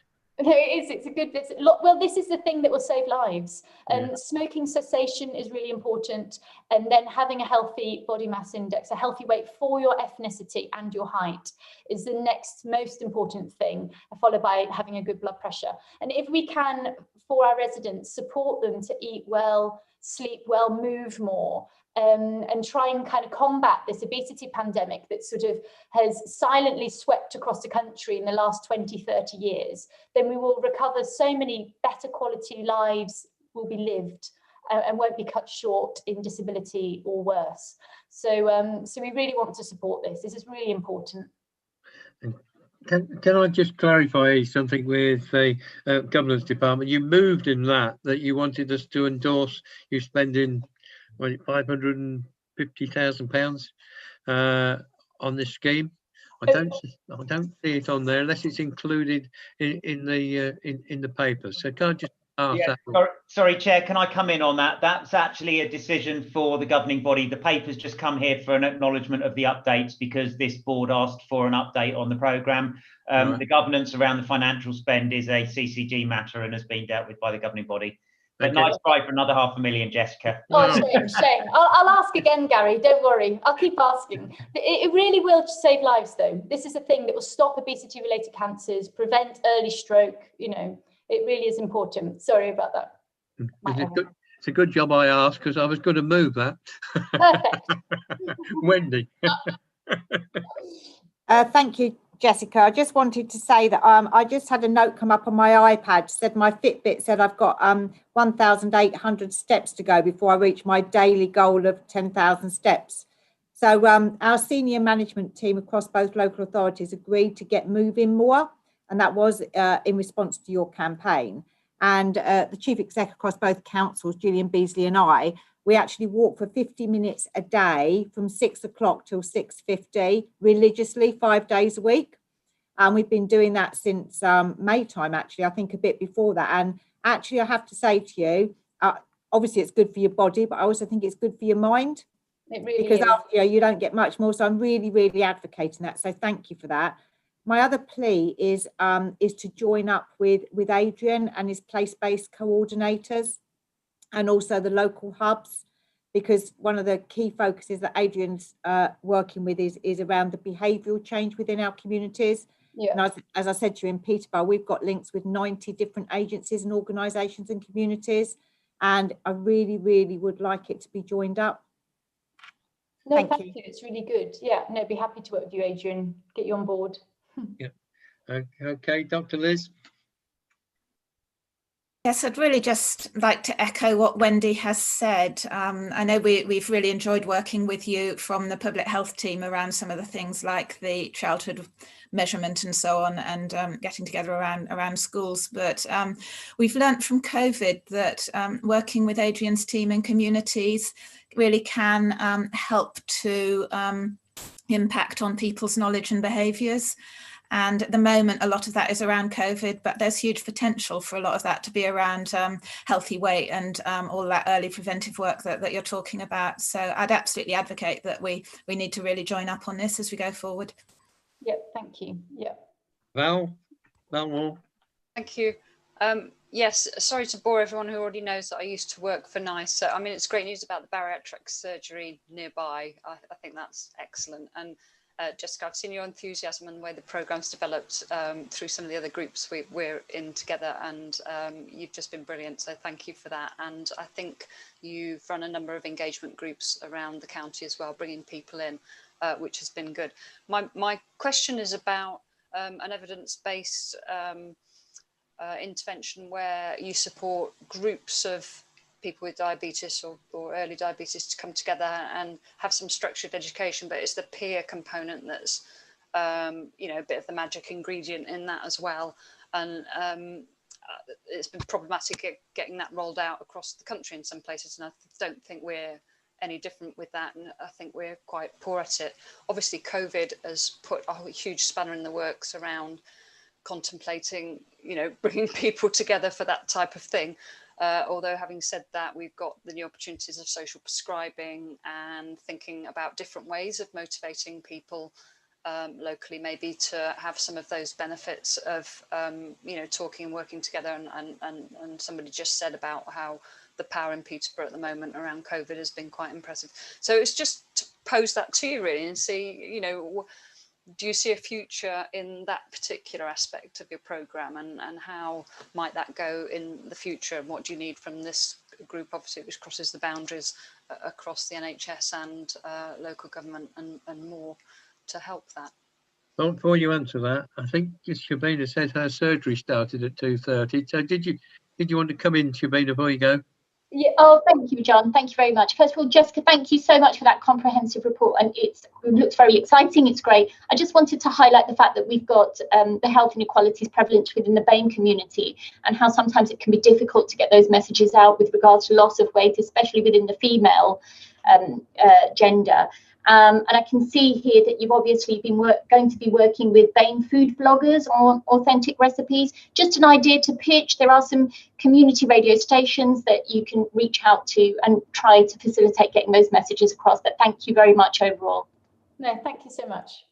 No, it is. It's a good. Well, this is the thing that will save lives. And smoking cessation is really important. And then having a healthy body mass index, a healthy weight for your ethnicity and your height, is the next most important thing, followed by having a good blood pressure. And if we can, for our residents, support them to eat well, sleep well, move more, and try and kind of combat this obesity pandemic that sort of has silently swept across the country in the last 20, 30 years, then we will recover so many better quality lives will be lived and won't be cut short in disability or worse. So, so we really want to support this. This is really important. Can I just clarify something with the governance department? You moved in that you wanted us to endorse you spending £550,000 on this scheme. I don't see it on there unless it's included in the paper. So can I just ask that? Sorry, Chair, can I come in on that? That's actually a decision for the governing body. The paper's just come here for an acknowledgement of the updates because this board asked for an update on the programme. Right. The governance around the financial spend is a CCG matter and has been dealt with by the governing body. But okay. Nice try for another $500,000, Jessica. Oh, shame. I'll ask again, Gary. Don't worry. I'll keep asking. It really will save lives, though. This is a thing that will stop obesity-related cancers, prevent early stroke. You know, it really is important. Sorry about that. It's a good job I asked because I was going to move that. Perfect. Wendy. Thank you, Jessica. I just wanted to say that I just had a note come up on my iPad, said my Fitbit said I've got 1,800 steps to go before I reach my daily goal of 10,000 steps. So our senior management team across both local authorities agreed to get moving more, and that was in response to your campaign. And the chief exec across both councils, Gillian Beasley and I, we actually walk for 50 minutes a day from 6 o'clock till 6:50 religiously, 5 days a week. And we've been doing that since May time, actually, I think a bit before that. And actually, I have to say to you, obviously it's good for your body, but I also think it's good for your mind. It really because is. after, you don't get much more. So I'm really, really advocating that. So thank you for that. My other plea is to join up with Adrian and his place-based coordinators and also the local hubs, because one of the key focuses that Adrian's working with is around the behavioural change within our communities. Yeah. And as I said to you in Peterborough, we've got links with 90 different agencies and organisations and communities, and I really, really would like it to be joined up. No, thank you. It's really good. Yeah, no, be happy to work with you, Adrian. Get you on board. Yeah. Okay, Dr. Liz. Yes, I'd really just like to echo what Wendy has said. I know we've really enjoyed working with you from the public health team around some of the things like the childhood measurement and so on, and getting together around schools. But we've learnt from COVID that working with Adrian's team and communities really can help to impact on people's knowledge and behaviours. And at the moment, a lot of that is around COVID, but there's huge potential for a lot of that to be around healthy weight and all that early preventive work that you're talking about. So I'd absolutely advocate that we need to really join up on this as we go forward. Yep, thank you. Yep. Val Moore. Thank you. Yes, sorry to bore everyone who already knows that I used to work for NICE. So, I mean, it's great news about the bariatric surgery nearby. I think that's excellent. And Jessica, I've seen your enthusiasm and the way the programme's developed through some of the other groups we're in together, and you've just been brilliant, so thank you for that. And I think you've run a number of engagement groups around the county as well, bringing people in, which has been good. My question is about an evidence-based intervention where you support groups of people with diabetes or early diabetes to come together and have some structured education, but it's the peer component that's you know, a bit of the magic ingredient in that as well. And it's been problematic getting that rolled out across the country in some places, and I don't think we're any different with that, and I think we're quite poor at it. Obviously COVID has put a huge spanner in the works around contemplating, you know, bringing people together for that type of thing. Although having said that, we've got the new opportunities of social prescribing and thinking about different ways of motivating people locally, maybe to have some of those benefits of, you know, talking and working together. And somebody just said about how the power in Peterborough at the moment around COVID has been quite impressive. So it's just to pose that to you really and see, you know, do you see a future in that particular aspect of your programme, and how might that go in the future, and what do you need from this group, obviously, which crosses the boundaries across the NHS and local government and more to help that? Well, before you answer that, I think Shabina said her surgery started at 2:30. So did you want to come in, Shabina, before you go? Yeah, oh, thank you, John. Thank you very much. First of all, Jessica, thank you so much for that comprehensive report, and it looks very exciting. It's great. I just wanted to highlight the fact that we've got the health inequalities prevalent within the BAME community, and how sometimes it can be difficult to get those messages out with regards to loss of weight, especially within the female gender. And I can see here that you've obviously been going to be working with BAME food bloggers on authentic recipes. Just an idea to pitch. There are some community radio stations that you can reach out to and try to facilitate getting those messages across. But thank you very much overall. No, thank you so much.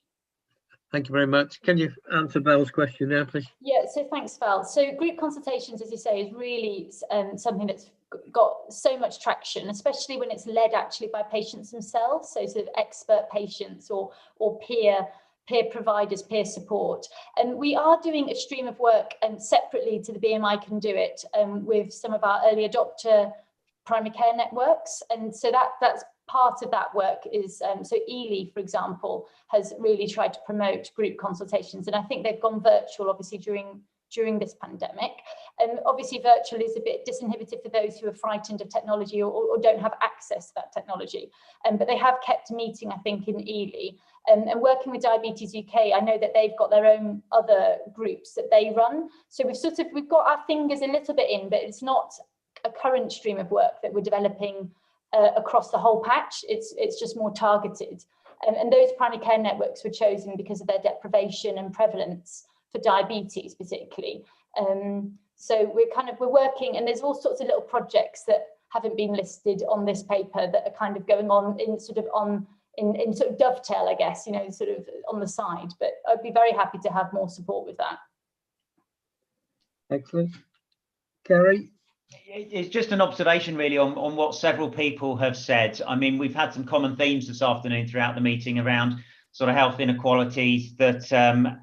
Thank you very much. Can you answer Belle's question now, please? Yeah, so thanks, Val. So group consultations, as you say, is really something that's got so much traction, especially when it's led actually by patients themselves, so sort of expert patients or peer providers, peer support. And we are doing a stream of work separately to the BMI Can Do It with some of our early adopter primary care networks. And so that's part of that work is, so Ely, for example, has really tried to promote group consultations. And I think they've gone virtual, obviously, during during this pandemic. Obviously, virtual is a bit disinhibited for those who are frightened of technology or don't have access to that technology. But they have kept meeting, I think, in Ely. And working with Diabetes UK, I know that they've got their own other groups that they run. So we've got our fingers a little bit in, but it's not a current stream of work that we're developing across the whole patch. It's just more targeted. And those primary care networks were chosen because of their deprivation and prevalence for diabetes particularly. So we're working, and there's all sorts of little projects that haven't been listed on this paper that are kind of going on in sort of dovetail, I guess, you know, sort of on the side. But I'd be very happy to have more support with that. Excellent. Kerry? It's just an observation really on what several people have said. I mean, we've had some common themes this afternoon throughout the meeting around sort of health inequalities, that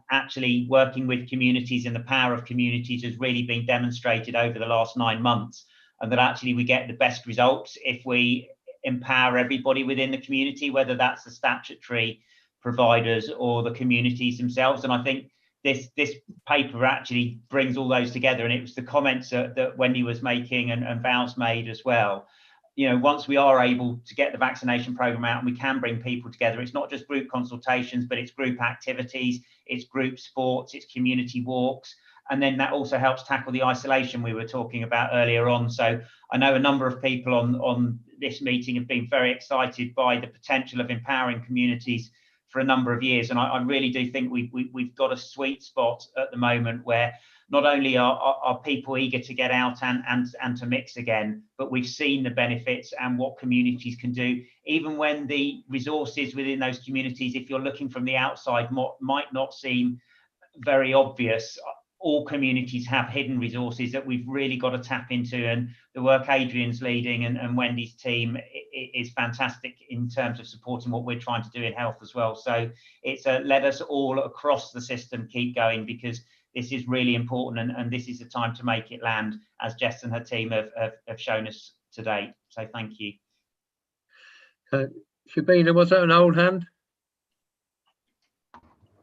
actually working with communities and the power of communities has really been demonstrated over the last 9 months, and that actually we get the best results if we empower everybody within the community, whether that's the statutory providers or the communities themselves. And I think this paper actually brings all those together, and it was the comments that Wendy was making and Val's made as well. You know, once we are able to get the vaccination program out and we can bring people together, it's not just group consultations, but it's group activities, it's group sports, it's community walks. And then that also helps tackle the isolation we were talking about earlier on. So I know a number of people on this meeting have been very excited by the potential of empowering communities for a number of years. And I really do think we've got a sweet spot at the moment where not only are people eager to get out and to mix again, but we've seen the benefits and what communities can do, even when the resources within those communities, if you're looking from the outside, might not seem very obvious. All communities have hidden resources that we've really got to tap into, and the work Adrian's leading and Wendy's team is fantastic in terms of supporting what we're trying to do in health as well. So it's let us all across the system keep going, because this is really important, and this is the time to make it land, as Jess and her team have shown us today. So thank you. Shabina, was that an old hand?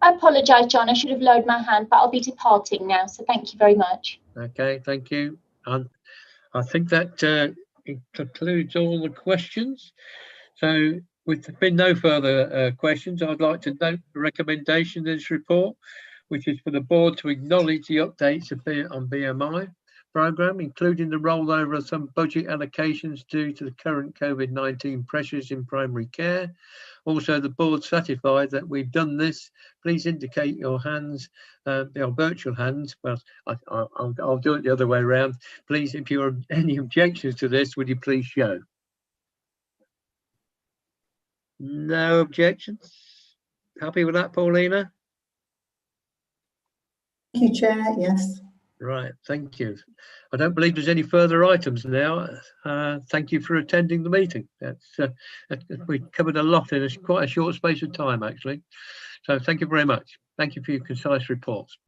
I apologise, John. I should have lowered my hand, but I'll be departing now. So thank you very much. Okay, thank you. And I think that concludes all the questions. So with there been no further questions, I'd like to note the recommendation in this report, which is for the board to acknowledge the updates on BMI programme, including the rollover of some budget allocations due to the current COVID-19 pressures in primary care. Also, the board satisfied that we've done this. Please indicate your hands, your virtual hands. Well, I'll do it the other way around. Please, if you have any objections to this, would you please show? No objections? Happy with that, Paulina? Thank you, Chair. Yes. Right, thank you. I don't believe there's any further items now. Thank you for attending the meeting. We covered a lot in quite a short space of time, actually. So thank you very much. Thank you for your concise reports.